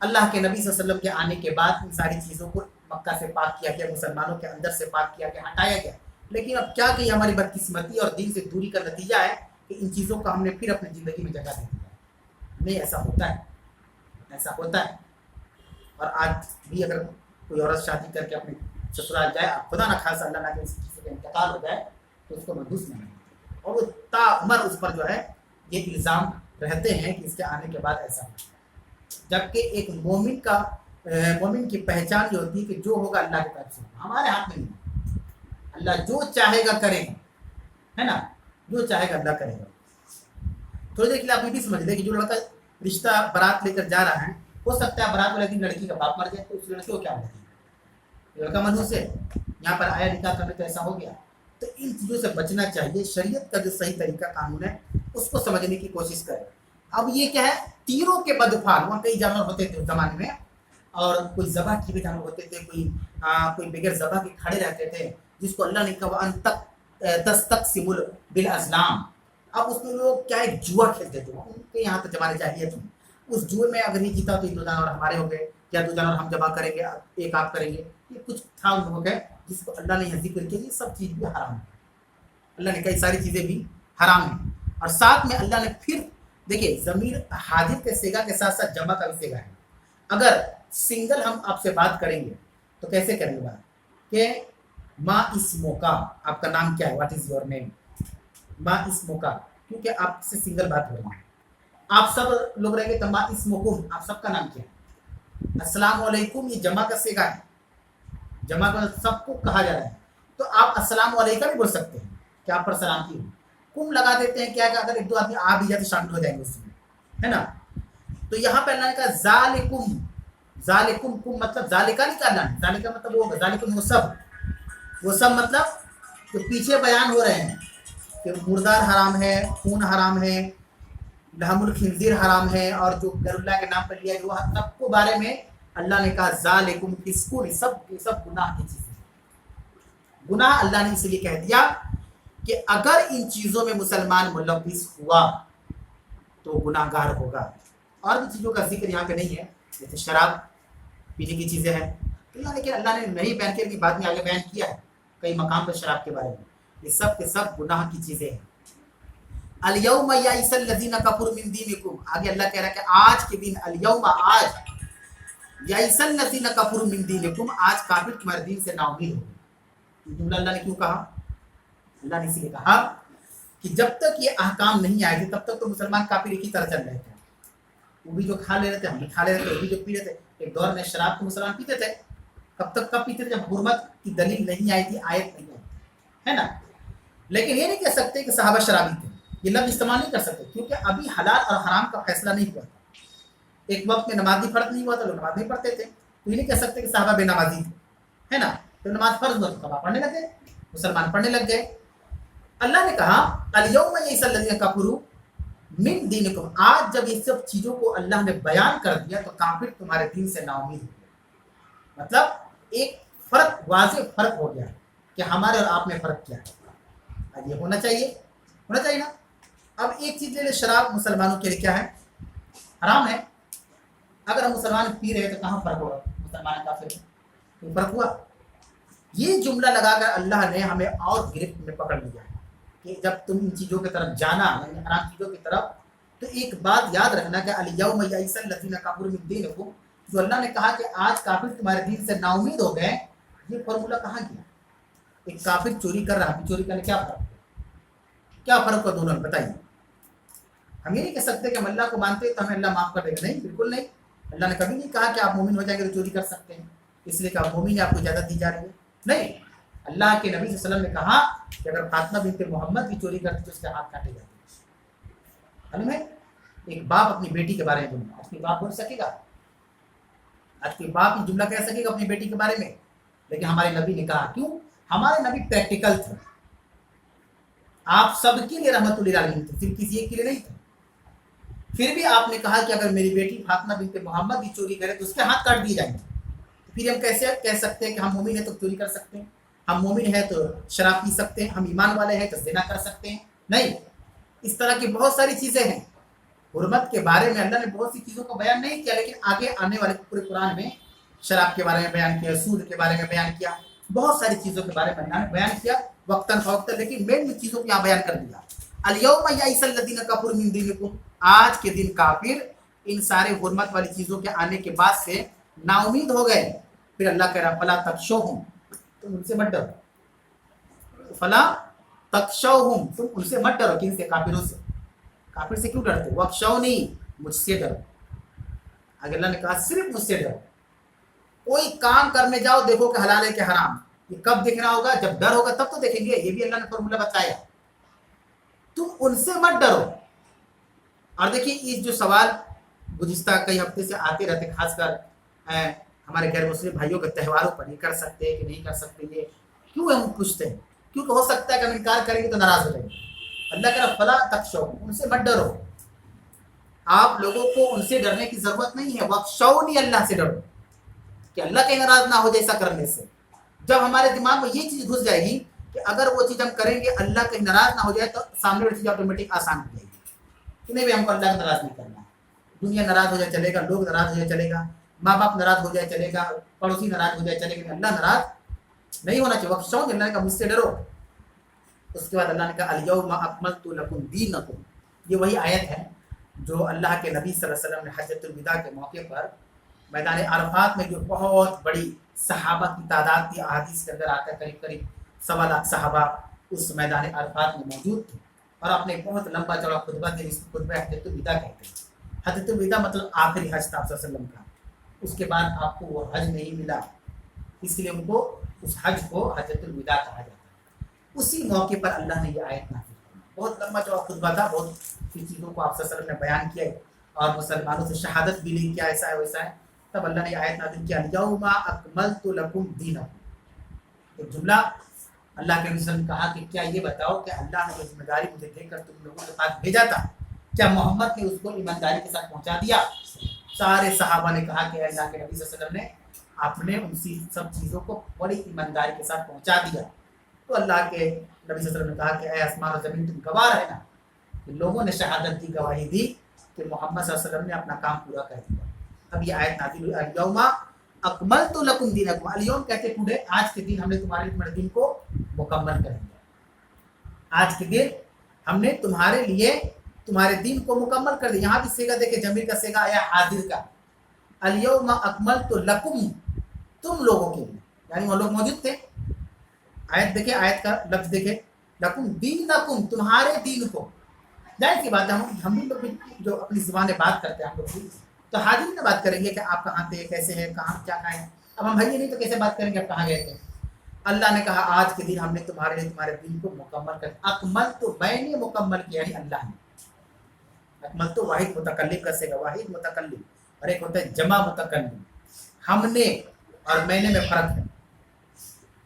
अल्लाह के नबी सल्लल्लाहु अलैहि वसल्लम के आने के बाद इन सारी चीज़ों को मक्का से पाक किया गया, मुसलमानों के अंदर से पाक किया गया, हटाया गया। लेकिन अब क्या कि हमारी बदकिस्मती और दीन से दूरी का नतीजा है कि इन चीज़ों का हमने फिर अपनी ज़िंदगी में जगह दे दिया। नहीं, ऐसा होता है, ऐसा होता है। और आज भी अगर कोई औरत शादी करके अपने ससुराल जाए, खुदा ना खासा अल्लाह ना किसी का इंतकाल हो जाए, तो उसको महसूस नहीं होता, और वो ताउम्र उस पर जो है ये इल्ज़ाम रहते हैं कि इसके आने के बाद ऐसा होता है। जबकि एक मोमिन की पहचान ये होती है कि जो होगा अल्लाह की तरफ से, हमारे हाथ में नहीं। अल्लाह जो चाहेगा करेगा, है ना, जो चाहेगा अल्लाह करेगा। थोड़ी देर के लिए आप ये भी समझ लें कि जो लड़का रिश्ता बारात लेकर जा रहा है, हो सकता है बारात वाले दिन लड़की का बाप मर जाए, तो उस लड़के को क्या मिलेगा? लड़का मनहूस है, यहाँ पर आया निकाह करने तो ऐसा हो गया। तो इन चीज़ों से बचना चाहिए। शरीयत का जो सही तरीका कानून है उसको समझने की कोशिश करें। अब ये क्या है, तीरों के बदफाल, वहाँ कई जानवर होते थे उस जमाने में, और कोई ज़बा किए हुए जानवर होते थे, कोई बगैर ज़बा के खड़े रहते थे, जिसको अल्लाह ने कहा अन तक तस्तक़सिमुल बिल अज़लाम। अब उसमें लोग क्या एक जुआ खेलते थे, उनके यहाँ तो जमाने जाहिलियत में। उस जुए में अगर ये जीता तो ये 2 जानवर हमारे हो गए, या 2 जानवर हम जमा करेंगे, एक आप करेंगे, ये कुछ था उन लोगों के, जिसको अल्लाह ने यहाँ जिक्र किया। ये सब चीज़ भी हराम है, अल्लाह ने कई सारी चीज़ें भी हराम है। और साथ में अल्लाह ने फिर देखिए, ज़मीर हाजिर के सेगा के साथ साथ जमा का भी सेगा है। अगर सिंगल हम आपसे बात करेंगे तो कैसे करेंगे बात कि माँ इस मौका, आपका नाम क्या है, व्हाट इज़ योर नेम, माँ इस मौका, क्योंकि आपसे सिंगल बात हो रही है। आप सब लोग रहेंगे तो माँ इस मौकुम, आप सबका नाम क्या है, अस्सलाम वालेकुम, ये जमा का सेगा है, जमा का सबको कहा जा रहा है। तो आप अस्सलाम वालेकुम भी बोल सकते हैं कि आप पर सलाम की हो। कुम लगा देते हैं, क्या कि अगर 1-2 आदमी आ भी जाए तो शामिल हो जाएंगे उसमें, है ना। तो यहाँ पे अल्लाह ने कहा ज़ालिकुम, ज़ालिकुम, कुम मतलब ज़ालिका नहीं करना, ज़ालिका मतलब वो, ज़ालिकुम वो सब मतलब जो पीछे बयान हो रहे हैं कि मुर्दार हराम है, खून हराम है, लहमुल खिंजीर हराम है, और जो गैरुल्लाह के नाम पर लिया गया सबको बारे में अल्लाह ने कहा ज़ालिकुम, इसको सब गुनाह की चीज़ें। गुनाह अल्लाह ने इसलिए कह दिया कि अगर इन चीज़ों में मुसलमान मुलव्विस हुआ तो गुनाहगार होगा। और भी चीज़ों का जिक्र यहाँ पे नहीं है, जैसे शराब पीने की चीज़ें हैं, लेकिन अल्लाह ने नहीं बयान किया, बाद में आगे बयान किया है कई मकाम पर शराब के बारे में। ये सब के सब गुनाह की चीज़ें हैं। अल-यौम यइसल लज़ीना कफ़रू मिन दीनिकुम, आगे अल्लाह कह रहा है कि आज के दिन, अल-यौम आज, यइसल लज़ीना कफ़रू मिन दीनिकुम, आज काफिर तुम्हारे दीन से नाउमीद हो गए। जुमला अल्लाह ने क्यों कहा? अल्लाह ने इसलिए कहा कि जब तक ये अहकाम नहीं आए थे तब तक तो मुसलमान काफिर एक ही तरह चल रहे थे। वो भी जो खा ले रहे थे, हम भी खा ले रहे थे, वो भी जो पी रहे थे। एक दौर में शराब को मुसलमान पीते थे, कब पीते थे? जब हुर्मत की दलील नहीं आई थी, आयत नहीं आई, है ना। लेकिन ये नहीं कह सकते कि सहाबा शराबी थे, ये लफ्ज़ इस्तेमाल नहीं कर सकते, क्योंकि अभी हलाल और हराम का फैसला नहीं हुआ था। एक वक्त में नमाजी फर्ज नहीं हुआ था, लोग नमाज नहीं पढ़ते थे, तो ये नहीं कह सकते कि सहाबा बेनमाजी थे, है ना। तो नमाज फर्ज हुआ तो पढ़ने लगे, मुसलमान पढ़ने लग गए। अल्लाह ने कहा अल-यौम यइसल लज़ीना कफ़रू मिन दीनिकुम, आज जब ये सब चीज़ों को अल्लाह ने बयान कर दिया तो काफिर तुम्हारे दीन से नाउमीद हो गए। मतलब एक फ़र्क, वाज़ेह फ़र्क हो गया कि हमारे और आप में फ़र्क क्या है। अब ये होना चाहिए ना। अब एक चीज़ ले ले, शराब मुसलमानों के लिए क्या है? हराम है। अगर हम मुसलमान पी रहे तो कहाँ फ़र्क होगा? मुसलमान काफिर में फ़र्क हुआ? ये जुमला लगाकर अल्लाह ने हमें और गिरफ्त में पकड़ लिया कि जब तुम इन चीज़ों की तरफ जाना, यानी हराम चीज़ों की तरफ, तो एक बात याद रखना कि अल-यौम यइसल लज़ीना कफ़रू मिन दीनिकुम, जो अल्लाह ने कहा कि आज काफिर तुम्हारे दीन से नाउमीद हो गए, ये फॉर्मूला कहाँ गया? एक काफिर चोरी कर रहा है, चोरी करने क्या फ़र्क हुआ दोनों में? बताइए। हम ये नहीं कह सकते कि हम अल्लाह को मानते हैं तो हमें अल्लाह माफ़ कर देगा, नहीं, बिल्कुल नहीं। अल्लाह ने कभी नहीं कहा कि आप मोमिन हो जाएंगे तो चोरी कर सकते हैं, इसलिए कि आप मोमिन है, आपको इजाज़त दी जा रही है, नहीं। अल्लाह के नबी सल्लल्लाहु अलैहि वसल्लम ने कहा कि अगर फातिमा बिन्त मोहम्मद की चोरी करती तो उसके हाथ काटे जाते। मालूम है, एक बाप अपनी बेटी के बारे में जुमला, अपनी बाप बोल सकेगा? आज कोई बाप ही जुमला कह सकेगा अपनी बेटी के बारे में? लेकिन हमारे नबी ने कहा, क्यों? हमारे नबी प्रैक्टिकल थे, आप सबके लिए रहमतुल लिल आलमीन थे, सिर्फ किसी एक के लिए नहीं थे। फिर भी आपने कहा कि अगर मेरी बेटी फातिमा बिन्त मोहम्मद की चोरी करे तो उसके हाथ काट दिए जाएंगे। फिर हम कैसे कह सकते हैं कि हम मोमिन हैं तो चोरी कर सकते हैं, हम मोमिन हैं तो शराब पी सकते हैं, हम ईमान वाले हैं तो ज़िना कर सकते हैं? नहीं। इस तरह की बहुत सारी चीज़ें हैं। हुर्मत के बारे में अल्लाह ने बहुत सी चीज़ों को बयान नहीं किया, लेकिन आगे आने वाले पूरे कुरान में शराब के बारे में बयान किया, सूद के बारे में बयान किया, बहुत सारी चीज़ों के बारे में अल्लाह ने बयान किया वक्तन फवक्तन, लेकिन मेन चीज़ों को यहाँ बयान कर दिया। अल-यौम यइसल लज़ीना कफ़रू मिन दीनिकुम, आज के दिन काफिर इन सारे हुर्मत वाली चीज़ों के आने के बाद से नाउमीद हो गए। फिर अल्लाह कह रहा फला तख्शौहुम, तुम उनसे मत डरो, फला तख्शौहुम, तुम उनसे मत डरो। किनसे? काफिरों से। काफिर से क्यों डरते? वख्शौनी, मुझसे डरो। आगे अल्लाह ने कहा सिर्फ मुझसे डरो। कोई काम करने जाओ देखो कि हलाल है कि हराम, ये कब देखना होगा? जब डर होगा तब तो देखेंगे। ये भी अल्लाह ने फॉर्मूला बताया, तुम उनसे मत डरो। और देखिए ये जो सवाल गुज़िश्ता कई हफ्ते से आते रहते, खासकर हमारे गैर मुस्लिम भाइयों के त्योहारों पर, ये कर सकते हैं कि नहीं कर सकते, ये क्यों हम पूछते हैं? क्योंकि हो सकता है कि हम इनकार करेंगे तो नाराज हो जाएंगे। अल्लाह कह रहा फला तख्शौ, उनसे मत डरो। आप लोगों को उनसे डरने की जरूरत नहीं है, वख्शौनी, अल्लाह से डरो कि अल्लाह कहीं नाराज ना हो जाए ऐसा करने से। जब हमारे दिमाग में ये चीज़ घुस जाएगी कि अगर वो चीज़ हम करेंगे अल्लाह कहीं नाराज ना हो जाए, तो सामने वाली चीज़ ऑटोमेटिक आसान हो जाएगी कि नहीं भाई हमको अल्लाह को नाराज नहीं करना है। दुनिया नाराज हो जाए चलेगा, लोग नाराज हो जाए चलेगा, माँ बाप नाराज हो जाए चलेगा, पड़ोसी नाराज हो जाए चलेगा, अल्लाह नाराज नहीं होना चाहिए। वख्शौ, अल्लाह का मुझसे डरो। उसके बाद अल्लाह ने कहा अल-यौमा अकमलतु लकुम दीनकुम, ये वही आयत है जो अल्लाह के नबी सल्लल्लाहु अलैहि वसल्लम ने हज्जतुल विदा के मौके पर मैदान अरफात में, जो बहुत बड़ी सहाबा की तादाद थी, अहादीस के अंदर आता करीब करीब 1.25 लाख सहाबा उस मैदान अरफात में मौजूद थे, और अपने बहुत लंबा चौड़ा खुतबा थे, जिसको खुतबा हज्जतुल विदा कहते हैं। हज्जतुल विदा मतलब आखिरी हज था सल्लल्लाहु अलैहि वसल्लम का, उसके बाद आपको वो हज नहीं मिला, इसलिए उनको उस हज को हज्जतुल विदा कहा जाता है। उसी मौके पर अल्लाह ने ये आयत नाज़िल की। बहुत लंबा चौड़ा खुतबा था, बहुत सी चीज़ों को आप सल्लल्लाहु अलैहि वसल्लम ने बयान किया और मुसलमानों से शहादत भी ली, क्या ऐसा है वैसा है। तब अल्लाह ने आयत नाज़िल किया अल-यौमा अकमलतु लकुम दीनकुम। एक जुमला अल्लाह के नबी ने कहा कि क्या ये बताओ कि अल्लाह ने जो जिम्मेदारी मुझे देकर तुम लोगों के पास भेजा था, क्या मोहम्मद ने उसको ईमानदारी के साथ पहुंचा दिया? सारे सहाबा ने कहा कि अल्लाह के नबी सल्लल्लाहु अलैहि वसल्लम ने आपने उनसी सब चीज़ों को बड़ी ईमानदारी के साथ पहुंचा दिया। तो अल्लाह के नबी सल्लल्लाहु अलैहि वसल्लम ने कहा कि ऐ आसमान और ज़मीन, तुम गवाह है ना कि लोगों ने शहादत दी, गवाही दी कि मोहम्मद सल्लल्लाहु अलैहि वसल्लम ने अपना काम पूरा कर दिया। अब ये आयत नाज़िल हुई अल-यौमा अकमलतु लकुम दीनकुम। अल-यौम कहते टुडे, आज के दिन हमने तुम्हारे दिन को मुकम्मल कर दिया। आज के दिन हमने तुम्हारे लिए तुम्हारे दिन को मुकम्मल कर दिया। यहाँ भी सेगा देखे, जमीर का सेगा आया हाजिर का। अल-यौमा अकमलतु लकुम, तुम लोगों के लिए, यानी वो लोग मौजूद थे। आयत देखे, आयत का लफ्ज देखे, लकुम दीनकुम, तुम्हारे दीन को। जाहिर सी बात है, हम भी लोग जो अपनी जुबान में बात करते हैं हम लोग भी तो हाजिर में बात करेंगे कि आप कहाँ थे, कैसे हैं, कहाँ क्या खाएं। अब हम भाई नहीं तो कैसे बात करेंगे आप कहाँ गए थे। अल्लाह ने कहा आज के दिन हमने तुम्हारे लिए तुम्हारे दिन को मुकम्मल कर। अकमल तो मैंने मुकम्मल किया, यानी अल्लाह ने। अकमल तो वाहिद मुतकल्लिम का सेगा, वाहिद मुतकल्लिम, और एक होता है जमा मुतकल्लिम। हमने और मैंने में फर्क है।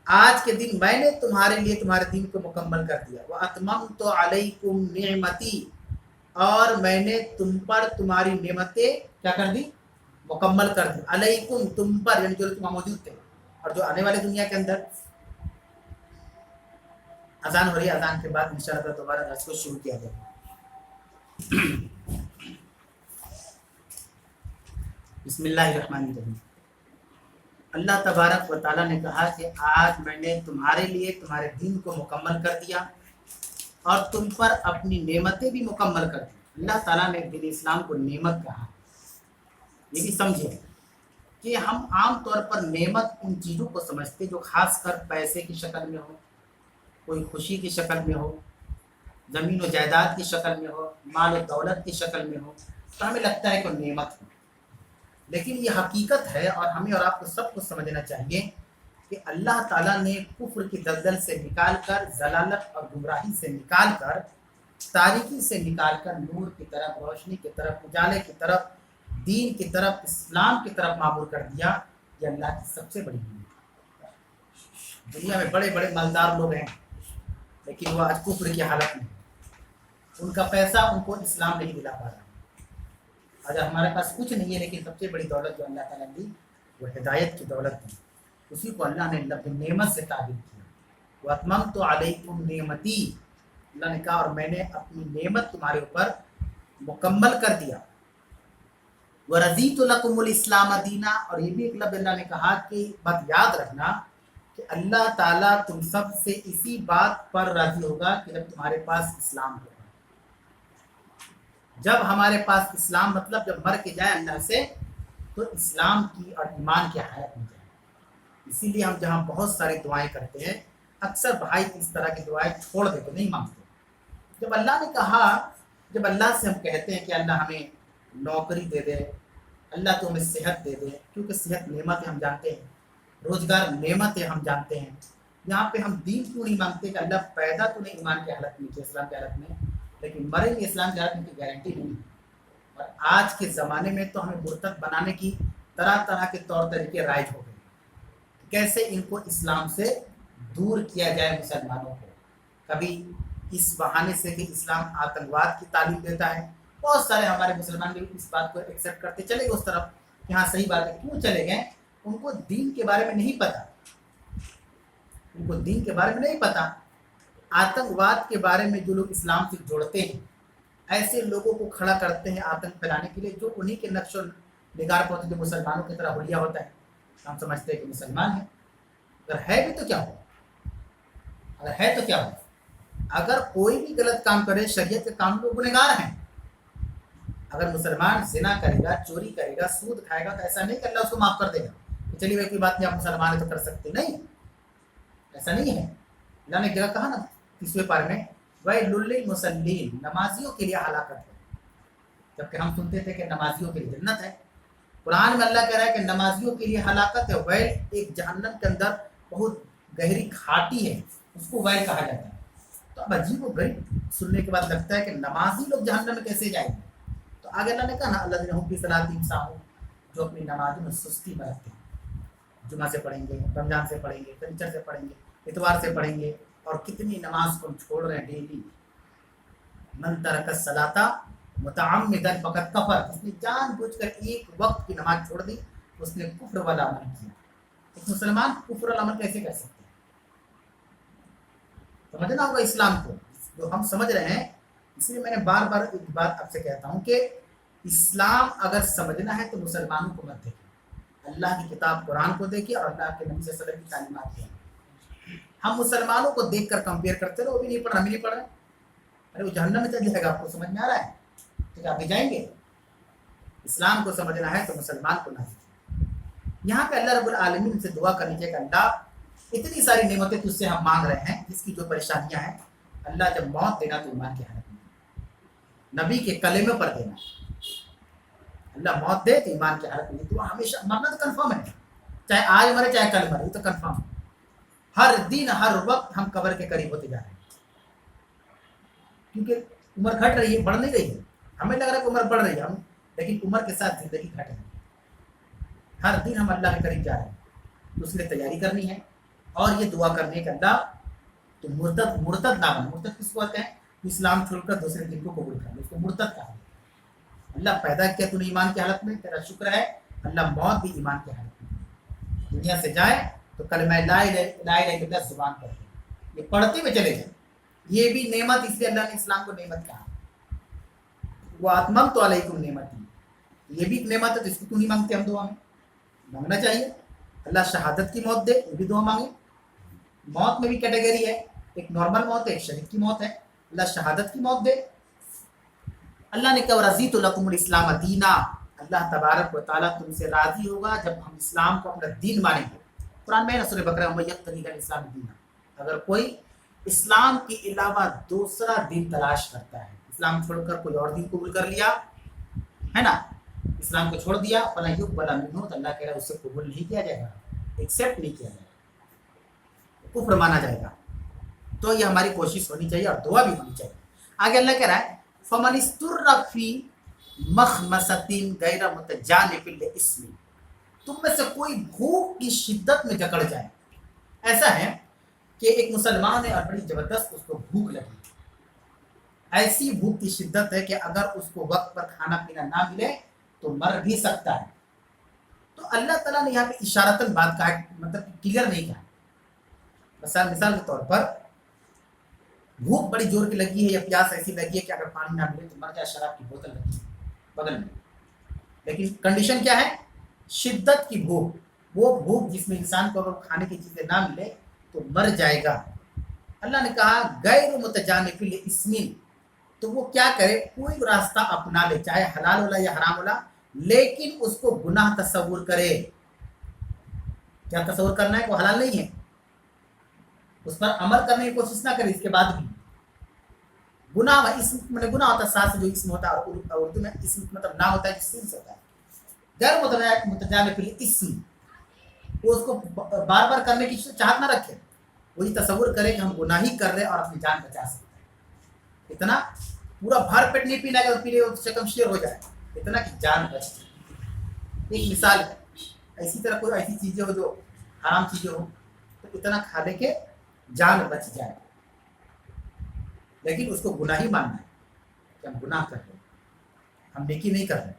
आज के दिन मैंने तुम्हारे लिए तुम्हारे दिन को मुकम्मल कर दिया। व अतममतु अलैकुम निअमती, और मैंने तुम पर तुम्हारी नेमतें क्या कर दी? मुकम्मल कर दी। अलैकुम, तुम पर, यानी जो तुम मौजूद थे और जो आने वाले दुनिया के अंदर। अजान हो रही है, अजान के बाद इंशाअल्लाह दोबारा दर्स को शुरू किया जाएगा। बिस्मिल्लाहिर्रहमानिर्रहीम। अल्लाह तबारक व तआला ने कहा कि आज मैंने तुम्हारे लिए तुम्हारे दिन को मुकम्मल कर दिया और तुम पर अपनी नेमतें भी मुकम्मल कर दी। अल्लाह ताला ने दीन इस्लाम को नेमत कहा। ये भी समझे कि हम आम तौर पर नेमत उन चीज़ों को समझते जो खासकर पैसे की शक्ल में हो, कोई खुशी की शक्ल में हो, ज़मीन व जायदाद की शक्ल में हो, माल और दौलत की शक्ल में हो, तो हमें लगता है कि नेमत हो। लेकिन ये हकीकत है और हमें और आपको सब कुछ समझना चाहिए कि अल्लाह ताला ने कुफ्र की दलदल से निकाल कर, जलालत और गुमराही से निकाल कर, तारीकी से निकाल कर नूर की तरफ, रोशनी की तरफ, उजाले की तरफ, दीन की तरफ, इस्लाम की तरफ मामूर कर दिया। ये अल्लाह की सबसे बड़ी नियमत है। दुनिया में बड़े बड़े मालदार लोग हैं लेकिन वो आज कुफ्र की हालत में, उनका पैसा उनको इस्लाम नहीं दिला पा रहा। आज हमारे पास कुछ नहीं है लेकिन सबसे बड़ी दौलत जो अल्लाह ताला ने दी वो हिदायत की दौलत है। उसी को अल्लाह ने लफ्ज़ नेमत से ताबीर किया। व अतममतु अलैकुम नेमती, अल्लाह ने कहा और मैंने अपनी नेमत तुम्हारे ऊपर मुकम्मल कर दिया। वरज़ीतु लकुमुल इस्लाम दीना, और ये भी एक लफ्ज़ अल्लाह ने कहा कि बात याद रखना कि अल्लाह ताला तुम सब से इसी बात पर राजी होगा कि जब तुम्हारे पास इस्लाम होगा। जब हमारे पास इस्लाम मतलब जब मर के जाए अल्लाह से, तो इस्लाम की और ईमान की हालत में जाए। इसीलिए हम जहाँ बहुत सारी दुआएं करते हैं, अक्सर भाई इस तरह की दुआएं छोड़ देते, नहीं मांगते। जब अल्लाह ने कहा, जब अल्लाह से हम कहते हैं कि अल्लाह हमें नौकरी दे दे, अल्लाह तो हमें सेहत दे दे, क्योंकि सेहत नेमत है हम जानते हैं, रोजगार नेमत है हम जानते हैं, यहाँ पे हम दीन क्यों नहीं मांगते कि अल्लाह पैदा तो नहीं ईमान की हालत में, इस्लाम की हालत में, लेकिन मरेंगे इस्लाम की हालत में की गारंटी नहीं है। और आज के ज़माने में तो हमें मुर्तद बनाने की तरह तरह के तौर तरीके राइज हो गए, कैसे इनको इस्लाम से दूर किया जाए मुसलमानों को। कभी इस बहाने से कि इस्लाम आतंकवाद की तालीम देता है, बहुत सारे हमारे मुसलमान भी इस बात को एक्सेप्ट करते चले गए उस तरफ कि हाँ सही बात है। क्यों चले गए? उनको दीन के बारे में नहीं पता, उनको दीन के बारे में नहीं पता। आतंकवाद के बारे में जो लोग इस्लाम से जोड़ते हैं, ऐसे लोगों को खड़ा करते हैं आतंक फैलाने के लिए, जो उन्हीं के नक्शो निगार पर होते, जो मुसलमानों की तरह हुलिया होता है। हम समझते हैं कि मुसलमान है, अगर है भी तो क्या हो, अगर है तो क्या हो। अगर कोई भी गलत काम करे, शरीयत के काम को गुनहगार हैं। अगर मुसलमान जिना करेगा, चोरी करेगा, सूद खाएगा, तो ऐसा नहीं कि अल्लाह उसको माफ कर देगा कि चलिए भाई कोई बात नहीं, आप मुसलमान है तो कर सकते, नहीं, ऐसा नहीं है। अल्लाह ने जगह कहा ना 30वें पारे में, वैलुल मुसल्लीन, नमाजियों के लिए हलाकत है। जबकि हम सुनते थे कि नमाजियों के लिए जन्नत है। कुरान में अल्लाह कह रहा है कि नमाजियों के लिए हलाकत है। वैल एक जहन्नम के अंदर बहुत गहरी घाटी है, उसको वैल कहा जाता है। तो अब अजीब व गरीब सुनने के बाद लगता है कि नमाजी लोग जहन्नम में कैसे जाएंगे। तो आगे अल्लाह ने कहा ना, अल्लाह की सलातीम साहू, जो अपनी नमाजों में सुस्ती बरतते हैं, जुमा से पढ़ेंगे, रमजान से पढ़ेंगे, शनिचर से पढ़ेंगे, इतवार से पढ़ेंगे, और कितनी नमाज को हम छोड़ रहे हैं डेली। मन तरक सलाता मुतअम्मिदन फकत कफर, जिसने जानबूझकर एक वक्त की नमाज छोड़ दी, उसने कुफ्र वाला अमल किया। एक मुसलमान कुफ्र वाला अमल कैसे कर सकते हैं? समझना होगा इस्लाम को, जो हम समझ रहे हैं। इसलिए मैंने बार बार एक बात आपसे कहता हूँ कि इस्लाम अगर समझना है तो मुसलमानों को मत देखिए, अल्लाह की किताब कुरान को देखिए और अल्लाह के नबी सल्लल्लाहु अलैहि वसल्लम की तालीमात को। हम मुसलमानों को देखकर कंपेयर करते रहो, वो भी नहीं पढ़ रहा, हम ही नहीं पढ़ रहे, अरे वो जहन्नम में चल जाएगा। आपको समझ में आ रहा है? तो आप भी जाएंगे। इस्लाम को समझना है तो मुसलमान को ना देखिए। यहाँ पे अल्लाह रब्बुल आलमीन से दुआ करनी चाहिए कि अल्लाह इतनी सारी नेमतें तुझसे हम मांग रहे हैं, जिसकी जो परेशानियां हैं, अल्लाह जब मौत देना तो ईमान की हालत में, नबी के कलेमे पर देना। अल्लाह मौत दे तो ईमान की हालत में, तो हमेशा मरना तो कन्फर्म है, चाहे आज मरे चाहे कल मरे, ये तो कन्फर्म है। हर दिन हर वक्त हम कब्र के करीब होते जा रहे हैं, क्योंकि उम्र घट रही है, बढ़ नहीं रही है। हमें लग रहा है कि उम्र बढ़ रही है, हम, लेकिन उम्र के साथ जिंदगी घट रही है। हर दिन हम अल्लाह के करीब जा रहे हैं, तो उसके लिए तैयारी करनी है और ये दुआ करनी है कि अल्लाह तो मुर्तद ना बन। मुर्तद किसको कहते हैं? इस्लाम छोड़कर दूसरे दिन को कबूल कर ले, उसको मुर्तद कहा। अल्लाह पैदा किया तूने ईमान की हालत में, तेरा शुक्र है। अल्लाह मौत भी ईमान की हालत में, दुनिया से जाए तो कलमा ला इलाहा इल्लल्लाह जुबान पर ये पढ़ते हुए चले जाए। ये भी नेमत, इसलिए अल्लाह ने इस्लाम को नेमत कहा। वो आत्मम तो अलैकुम नेमती, ये भी एक नेमत है, तो इसको क्यों नहीं मांगते हम दुआ में? मांगना चाहिए। अल्लाह शहादत की मौत दे, ये भी दुआ मांगे। मौत में भी कैटेगरी है, एक नॉर्मल मौत है, एक शहीद की मौत है। अल्लाह शहादत की मौत दे। अल्लाह ने कहा रज़ीतु लकुमुल इस्लाम दीना, अल्लाह तबारक व तआला तुमसे राजी होगा जब हम इस्लाम को अपना दीन मानेंगे। कुरान में सूरह बकरा में इस्लाम दीना, अगर कोई इस्लाम के अलावा दूसरा दिन तलाश करता है, इस्लाम छोड़कर कोई और दिन कबूल कर लिया है ना, इस्लाम को छोड़ दिया, फला युक़बल मिन्हु, तो अल्लाह कह रहा है उससे कबूल नहीं किया जाएगा, एक्सेप्ट नहीं किया जाएगा, कुफ्र माना जाएगा। तो ये हमारी कोशिश होनी चाहिए और दुआ भी होनी चाहिए। आगे अल्लाह कह रहा है फमन इस्तुर्रा फी मखमसतिन गैर मुतजानिफिल लिइस्मी, तुम में से कोई भूख की शिद्दत में जकड़ जाए। ऐसा है कि एक मुसलमान है और बड़ी जबरदस्त उसको भूख लगी, ऐसी भूख की शिद्दत है कि अगर उसको वक्त पर खाना पीना ना मिले तो मर भी सकता है। तो अल्लाह ताला ने यहाँ पे इशारतन बात कहा, मतलब क्लियर नहीं कहा। मिसाल के तौर पर भूख बड़ी जोर की लगी है या प्यास ऐसी लगी है कि अगर पानी ना मिले तो मर जाए, शराब की बोतल लगी है बगल में, لیکن کنڈیشن کیا ہے؟ شدت کی بھوک، وہ بھوک جس میں انسان کو اگر کھانے کی چیزیں نہ ملے تو مر جائے گا۔ اللہ نے کہا غیر متجانف لاسم، تو وہ کیا کرے؟ کوئی راستہ اپنا لے، چاہے حلال والا یا حرام والا، لیکن اس کو گناہ تصور کرے۔ کیا تصور کرنا ہے؟ وہ حلال نہیں ہے، اس پر عمل کرنے کی کوشش نہ کرے، اس کے بعد بھی گناہ، اسم میں گناہ ہوتا ہے، ساتھ سے جو اسم ہوتا ہے، اور اردو میں اسم مطلب نام ہوتا ہے، جس سے ہوتا ہے غیر متجانف لاسم، وہ اس کو بار بار کرنے کی چاہت نہ رکھے، وہی تصور کرے کہ ہم گناہ ہی کر رہے اور اپنی جان بچا سکتے ہیں، اتنا پورا بھر پیٹ نہیں پینا کہ پینے شکم شیر ہو جائے، اتنا کہ جان بچ جائے۔ ایک مثال ہے، اسی طرح کوئی ایسی چیزیں ہو جو حرام چیزیں ہو تو اتنا کھا لے کے جان بچ جائے، لیکن اس کو گناہ ہی ماننا ہے کہ ہم گناہ کر رہے ہیں، ہم نیکی نہیں کر رہے۔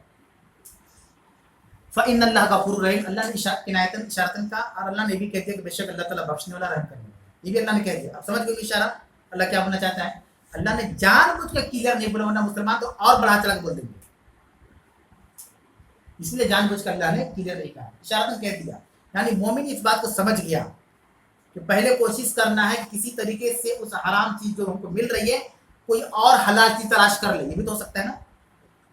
فإن اللہ غفور رحیم، اللہ نے عنایتاً اشارتاً کا، اور اللہ نے بھی کہہ دیا کہ بے شک اللہ تعالیٰ بخشنے والا رحم کرنے والا، یہ بھی اللہ نے کہہ دیا۔ اب سمجھ گئے اشارہ اللہ کیا بولنا چاہتا ہے؟ اللہ نے جان بوجھ کے کلیئر نہیں بولا، ورنہ مسلمان تو اور بڑھا چڑھا کے بول دیں گے، اس لیے جان بوجھ کر اللہ نے کلیئر نہیں کہا، اشارتاً کہہ دیا، یعنی مومن اس بات کو سمجھ گیا کہ پہلے کوشش کرنا ہے کہ کسی طریقے سے اس حرام چیز جو ہم کو مل رہی ہے کوئی اور حلال چیز تلاش کر لے، یہ بھی تو ہو سکتا ہے نا،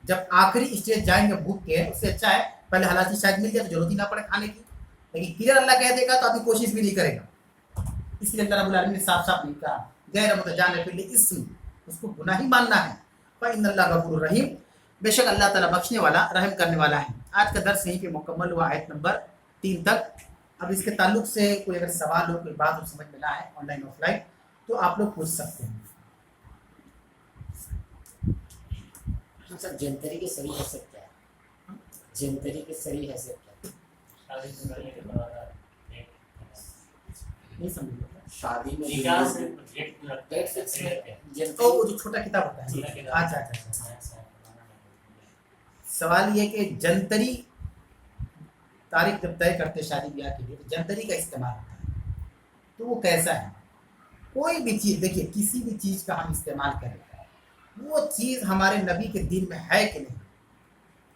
جب آخری اسٹیج جائیں گے بھوک کے، اس سے اچھا ہے پہلے حلال چیز شاید مل جائے تو ضرورت ہی نہ پڑے کھانے کی، لیکن کلیئر اللہ کہہ دے گا تو آدمی کوشش بھی نہیں کرے گا، اس لیے اللہ رب العالمین نے صاف صاف نہیں کہا غیر متجانف لاسم، اس کو گناہ ہی ماننا ہے۔ فإن اللہ غفور رحیم، بے شک اللہ تعالیٰ بخشنے والا رحم کرنے والا ہے۔ آج کا درس یہیں پہ مکمل ہوا، آیت نمبر 3 تک۔ اب اس کے تعلق سے کوئی اگر سوال ہو، کوئی بات ہو سمجھ میں نہ آئے آن لائن آف لائن، تو آپ لوگ پوچھ سکتے ہیں۔ سر جنتری کی صحیح حیثیت کیا ہے؟ جنتری کی صحیح حیثیت کیا ہے؟ نہیں سمجھ شادی میں ڈیٹ فکس میں تو وہ جو چھوٹا کتاب ہوتا ہے، اچھا اچھا، سوال یہ کہ جنتری تاریخ جب طے کرتے شادی بیاہ کے لیے تو جنتری کا استعمال ہوتا ہے، تو وہ کیسا ہے؟ کوئی بھی چیز دیکھیے، کسی بھی چیز کا ہم استعمال کریں وہ چیز ہمارے نبی کے دین میں ہے کہ نہیں۔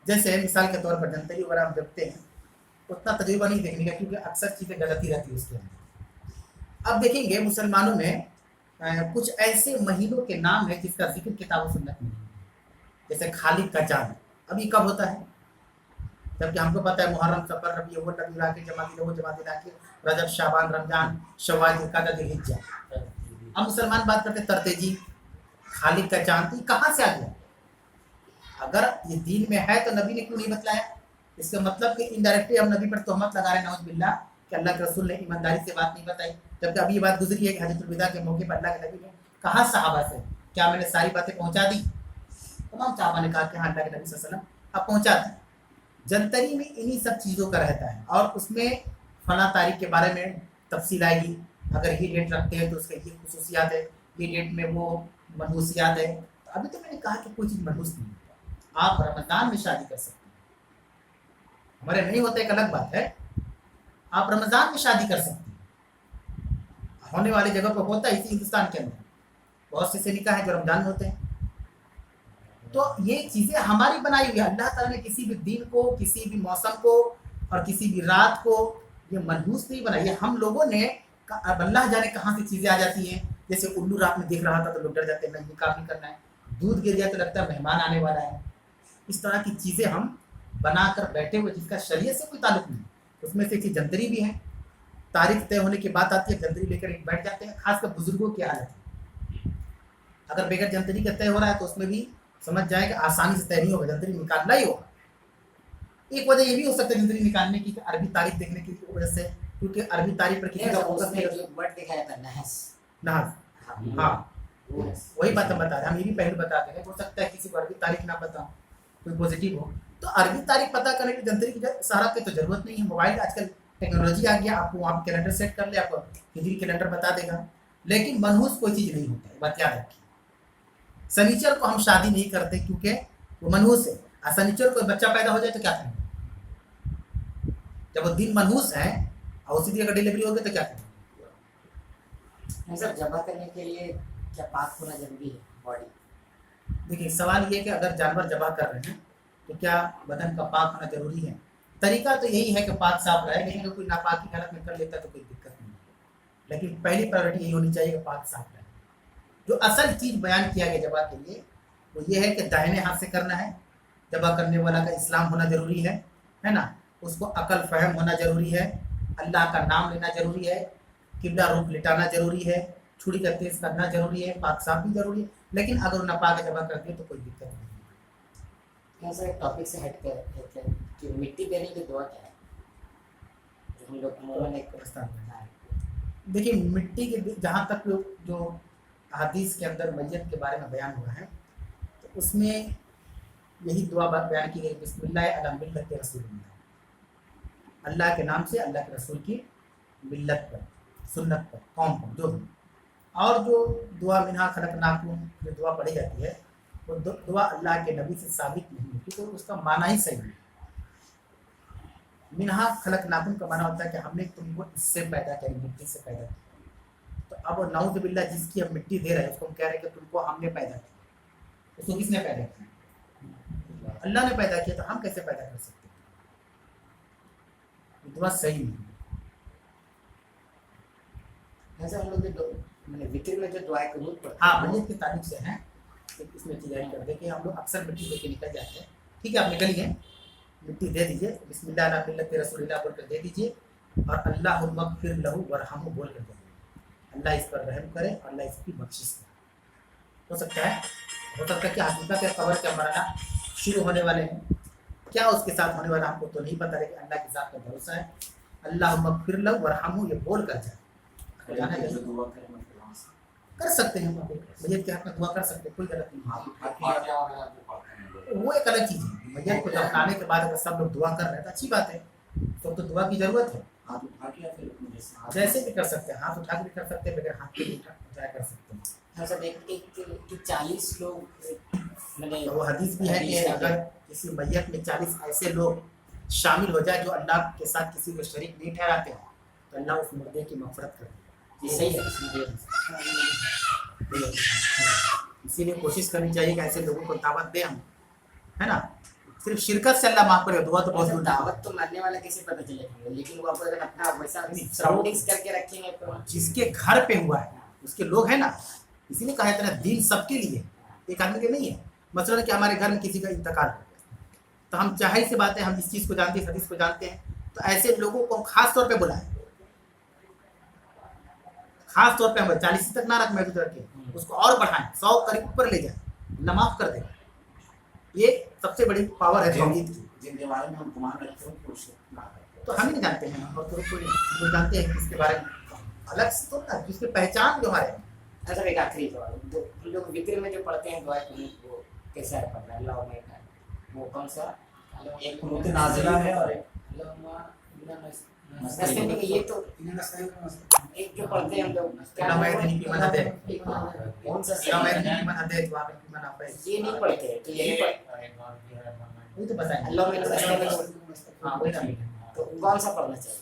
جیسے مثال کے طور پر جنتری وغیرہ ہم دیکھتے ہیں، اتنا تجربہ نہیں دیکھنے کا کیونکہ اکثر چیزیں غلطی رہتی ہے اس کے اندر۔ اب دیکھیں گے مسلمانوں میں کچھ ایسے مہینوں کے نام ہیں جس کا ذکر کتاب و سنت میں نہیں ہے، جیسے خالد کا چاند، اب یہ کب ہوتا ہے؟ جبکہ ہم کو پتہ ہے محرم، صفر، ربیع الاول، ربیع الاخر، جمادی الاول، جمادی الاخر، رجب، شعبان، رمضان، شوال، ذوالقعدہ، ذوالحجہ۔ اب مسلمان بات کرتے ہیں ترتیجی، خالد کا چاند، یہ کہاں سے آ گیا؟ اگر یہ دین میں ہے تو نبی نے کیوں نہیں بتلایا؟ اس کا مطلب کہ انڈائریکٹلی ہم نبی پر تہمت لگا رہے ہیں، نعوذ باللہ، کہ اللہ کے رسول نے ایمانداری سے بات نہیں بتائی، جبکہ ابھی یہ بات گزری ہے کہ حجۃ الوداع کے موقع پر اللہ کے نبی نے کہا صحابہ سے، کیا میں نے ساری باتیں پہنچا دی؟ تمام صحابہ نے کہا کہ ہاں اللہ کے نبی صلی اللہ علیہ وسلم اب پہنچا دیں۔ جنتری میں انہی سب چیزوں کا رہتا ہے، اور اس میں فلاں تاریخ کے بارے میں تفصیل آئے گی، اگر یہ ڈیٹ رکھتے ہیں تو اس کا یہ خصوصیات ہے، یہ ڈیٹ میں وہ منحوسیات ہے۔ ابھی تو میں نے کہا کہ کوئی چیز منحوس نہیں ہوتا، آپ رمضان میں شادی کر سکتے ہیں، ہمارے نہیں ہوتا ایک الگ بات ہے، آپ رمضان میں شادی کر سکتے ہیں، ہونے والی جگہ پہ ہوتا ہے، اسی ہندوستان کے اندر بہت سے نکاح ہیں جو رمضان میں ہوتے ہیں۔ تو یہ چیزیں ہماری بنائی ہوئی ہے، اللہ تعالیٰ نے کسی بھی دن کو، کسی بھی موسم کو اور کسی بھی رات کو یہ منحوس نہیں بنائی ہے، ہم لوگوں نے، اب اللہ جانے کہاں سے چیزیں آ جاتی ہیں، جیسے الو رات میں دیکھ رہا تھا تو لوگ ڈر جاتے ہیں نہیں نکاح نہیں کرنا ہے، دودھ گر جائے تو لگتا ہے مہمان آنے والا ہے، اس طرح کی چیزیں ہم بنا کر بیٹھے ہوئے جس کا شریعت سے کوئی تعلق نہیں۔ اس میں سے ایک چیز جنتری بھی ہے، تاریخ طے ہونے کی بات آتی ہے جنتری لے کر بیٹھ جاتے ہیں، خاص کر بزرگوں کی حالت ہے، اگر بغیر جنتری کا طے ہو رہا ہے تو اس میں بھی سمجھ جائے کہ آسانی سے طے نہیں ہوگا، جنتری نکالنا ہی ہوگا۔ ایک وجہ یہ بھی ہو سکتا ہے جنتری نکالنے کی کہ عربی تاریخ دیکھنے کی وجہ سے، کیونکہ عربی تاریخ پر کسی کا فوکس نہیں ہوتا۔ ورڈ دکھایا تھا نحس، نحس، ہاں وہی بات ہم بتا رہے ہیں، ہم یہ بھی پہلے بتاتے ہیں، ہو سکتا ہے کسی کو عربی تاریخ نہ پتا ہو، کوئی پازیٹیو ہو، تو عربی تاریخ پتہ کرنے کی جنتری کی سہارا کی تو ضرورت نہیں ہے، موبائل آج کل ٹیکنالوجی آ گیا، آپ کو وہاں کیلنڈر سیٹ کر لے، آپ کو ہجری کیلنڈر بتا دے گا، لیکن منحوس کوئی چیز نہیں ہوتا ہے، بات یاد رکھیے۔ سنیچر کو ہم شادی نہیں کرتے کیونکہ وہ منحوس ہے، اور سنیچر کو بچہ پیدا ہو جائے تو کیا کریں گے؟ جب وہ دن منحوس ہے اور اسی دن اگر ڈلیوری ہوگی تو کیا کریں گے؟ سر جمع کرنے کے لیے کیا پاک ہونا ضروری ہے باڈی؟ دیکھیے سوال یہ کہ اگر جانور ذبح کر رہے ہیں تو کیا بدن کا پاک ہونا ضروری ہے؟ طریقہ تو یہی ہے کہ پاک صاف رہے، لیکن اگر کوئی ناپاکی حالت میں کر لیتا ہے تو کوئی دقت نہیں ہے، لیکن پہلی پرائرٹی یہی ہونی چاہیے کہ پاک صاف رہے۔ جو اصل چیز بیان کیا گیا جبا کے لیے وہ یہ ہے کہ دائنے ہاتھ سے کرنا ہے، جبا کرنے والا کا اسلام ہونا ضروری ہے نا، اس کو عقل فہم ہونا ضروری ہے، اللہ کا نام لینا ضروری ہے، قبلہ رخ لٹانا ضروری ہے، چھری کا تیز کرنا ضروری ہے، پاک صاف بھی ضروری ہے، لیکن اگر ناپاک جبا کر دے تو کوئی دقت نہیں ہے۔ یہاں سے ایک ٹاپک سے ہٹ کر کہ مٹی دینے کی دعا کیا ہے جو ہم لوگ عموماً ایک دیکھیے مٹی کے جہاں تک جو حدیث کے اندر میت کے بارے میں بیان ہوا ہے تو اس میں یہی دعا بیان کی گئی، بسم اللہ علی ملت رسول اللہ، اللہ کے نام سے اللہ کے رسول کی ملت پر، سنت پر، قوم پر، جو بھی۔ اور جو دعا منہا خلقناکم جو دعا پڑھی جاتی ہے وہ دعا اللہ کے نبی سے ثابت نہیں ہوتی، تو اس کا معنی ہی صحیح ہے۔ منہا خلقناکم کا معنی ہوتا ہے کہ ہم نے تم کو اس سے پیدا کیا، مٹی سے پیدا کیا، تو اب نعوذ باللہ جس کی ہم مٹی دے رہے ہیں اس کو ہم کہہ رہے ہیں کہ تم کو ہم نے پیدا کیا، اس کو کس نے پیدا کیا؟ اللہ نے پیدا کیا، تو ہم کیسے پیدا کر سکتے ہیں؟ یہ دعا صحیح نہیں ہے۔ ایسا ہم لوگ وطر میں جو دعائیں قنوت پڑھتے ہاں میت کے تعلق سے ہیں، اس میں چیزیں کر دیں کہ ہم لوگ اکثر مٹی لے کے نکل جاتے ہیں، ٹھیک ہے آپ نکلیے، مٹی دے دیجیے، بسم اللہ علی ملت رسول اللہ بول کر دے دیجیے، اور اللہم اغفر لہ ورحمہ بول کر دے دیجیے، اللہ اس پر رحم کرے اور اللہ اس کی بخشش کرے۔ ہو سکتا ہے کہ حقیقت قبر کا مرحلہ شروع ہونے والے ہیں، کیا اس کے ساتھ ہونے والا ہم کو تو نہیں پتہ، لیکن اللہ کے ذات کا بھروسہ ہے، اللہم اغفر لہ ورحمہ یہ بول کر جائے، کر سکتے ہیں میت کے حق میں دعا کر سکتے ہیں، کوئی غلط نہیں ہے، وہ ایک الگ چیز ہے۔ میت کو دفنانے کے بعد اگر سب لوگ دعا کر رہے ہیں تو اچھی بات ہے، تو دعا کی ضرورت ہے، جیسے بھی کر سکتے ہیں، ہاتھ اٹھا کے بھی کر سکتے ہیں، بغیر ہاتھ کے بھی اٹھا کر سکتے ہیں۔ ایسا ایک 40 لوگ وہ حدیث بھی ہے کہ اگر کسی میت میں 40 ایسے لوگ شامل ہو جائے جو اللہ کے ساتھ کسی کو شریک نہیں ٹھہراتے ہیں تو اللہ اس مردے کی مغفرت کرتے ہیں۔ صحیح ہے، اسی لیے کوشش کرنی چاہیے کہ ایسے لوگوں کو دعوت دیں ہم، ہے نا، صرف شرکت سے اللہ معاف کرے، دعا تو بہت دور دعوت تو مرنے والا کیسے پتہ چلے گا، لیکن وہ اگر اپنا ویسا سراؤنڈنگز کر کے رکھیں گے تو جس کے گھر پہ ہوا ہے اس کے لوگ ہیں نا، اسی لیے کہا جاتا ہے دین سب کے لیے، ایک آدمی کے نہیں ہے۔ مثلا کہ ہمارے گھر میں کسی کا انتقال ہو گیا تو ہم چاہے سی بات ہے، ہم اس چیز کو جانتے ہیں، اس حدیث کو جانتے ہیں، تو ایسے لوگوں کو ہم خاص طور پہ بلائیں، خاص طور پہ ہم 40 تک نہ رکھ محدود رکھیں، اس کو اور بڑھائیں، 100 قریب اوپر لے جائیں، اللہ معاف کر دے گا۔ یہ سب سے بڑی پاور ہے توحید کی، جن کے بارے میں ہم گمان رکھتے ہیں کہ اس سے تو ہم ہی جانتے ہیں، اور تو کوئی لوگ جانتے ہیں کہ اس کے بارے میں الگ سے تو نا، جس کی پہچان جو ہمارے ہیں۔ ایسا ایک آخری سوال، ہم لوگ وطر میں جو پڑھتے ہیں دعائیں قنوت وہ کیسا ہے پڑھنا ہے؟ اللہم وہ کون سا؟ ایک قنوت نازلہ ہے اور ایک یہ تو ایک جو پڑھتے ہیں ہم لوگ کون سا یہ نہیں پڑھتے تو یہی وہی تو بتائیں، تو کون سا پڑھنا چاہیے؟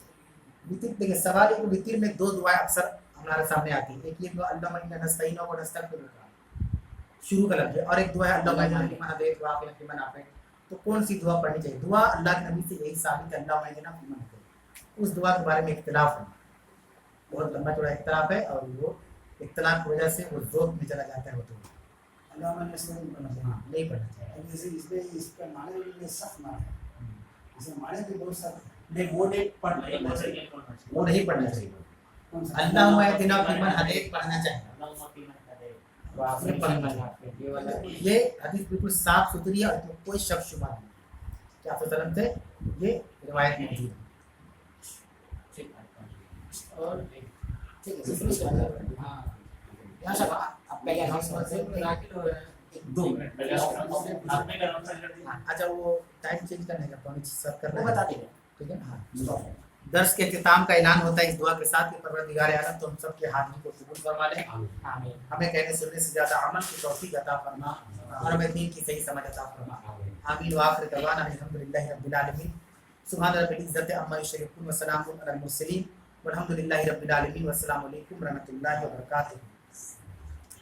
وطر دیکھیں سوال ہے کہ وطر میں دو دعائیں اکثر ہمارے سامنے آتی ہیں، ایک یہ دعا اللہم انا نستعینک و نستغفرک شروع کا لفظ ہے، اور ایک دعا ہے اللہم اجعلنا فیمن ہدیت وعافنا فیمن عافیت، تو کون سی دعا پڑھنی چاہیے؟ دعا اللہ کے نبی سے یہی ثابت ہے، اللہم اجعلنا فیمن ہدیت۔ اس دعا کے بارے میں اختلاف ہے، بہت لمبا چوڑا اختلاف ہے، اور وہ اختلاف کی وجہ سے وہ ذوق میں چلا جاتا ہے، وہ تو اللہ میں سے نہیں پڑھنا چاہیے، نہیں پڑھنا چاہیے۔ جیسے اس کا معنی بھی سخت معنی ہے، اس کا معنی بھی بہت سخت ہے، نہیں وہ نہیں پڑھنا چاہیے، وہ نہیں پڑھنا چاہیے، کون سا؟ اللہم اہدنا فیمن ہدیت پڑھنا چاہیے۔ یہ حدیث بالکل صاف ستھری ہے اور اس میں کوئی شک شبہ نہیں کہ آپ وسلم سے یہ روایت موجود ہے۔ اور ٹھیک ہے، ہاں یہاں سب آپ پہلے اناؤنسمنٹ سے اچھا وہ ٹائم چینج کرنے کا پانی سر کرنا وہ ہے، بتا دیں گے، ٹھیک ہے نا۔ درس کے اختتام کا اعلان ہوتا ہے اس دعا کے ساتھ کہ پروردگار عالم تو ہم سب کے حاضری کو قبول فرما لے، آمین ہمیں کہنے سننے سے زیادہ عمل کی توفیق عطا فرما، اور ہمیں دین کی صحیح سمجھ عطا فرما، آمین۔ وآخر دعوانا الحمدللہ رب العالمین، سبحان رب العزت عما یصفون وسلام علی المرسلین والحمد للہ رب العالمین، والسلام علیکم ورحمۃ اللہ وبرکاتہ۔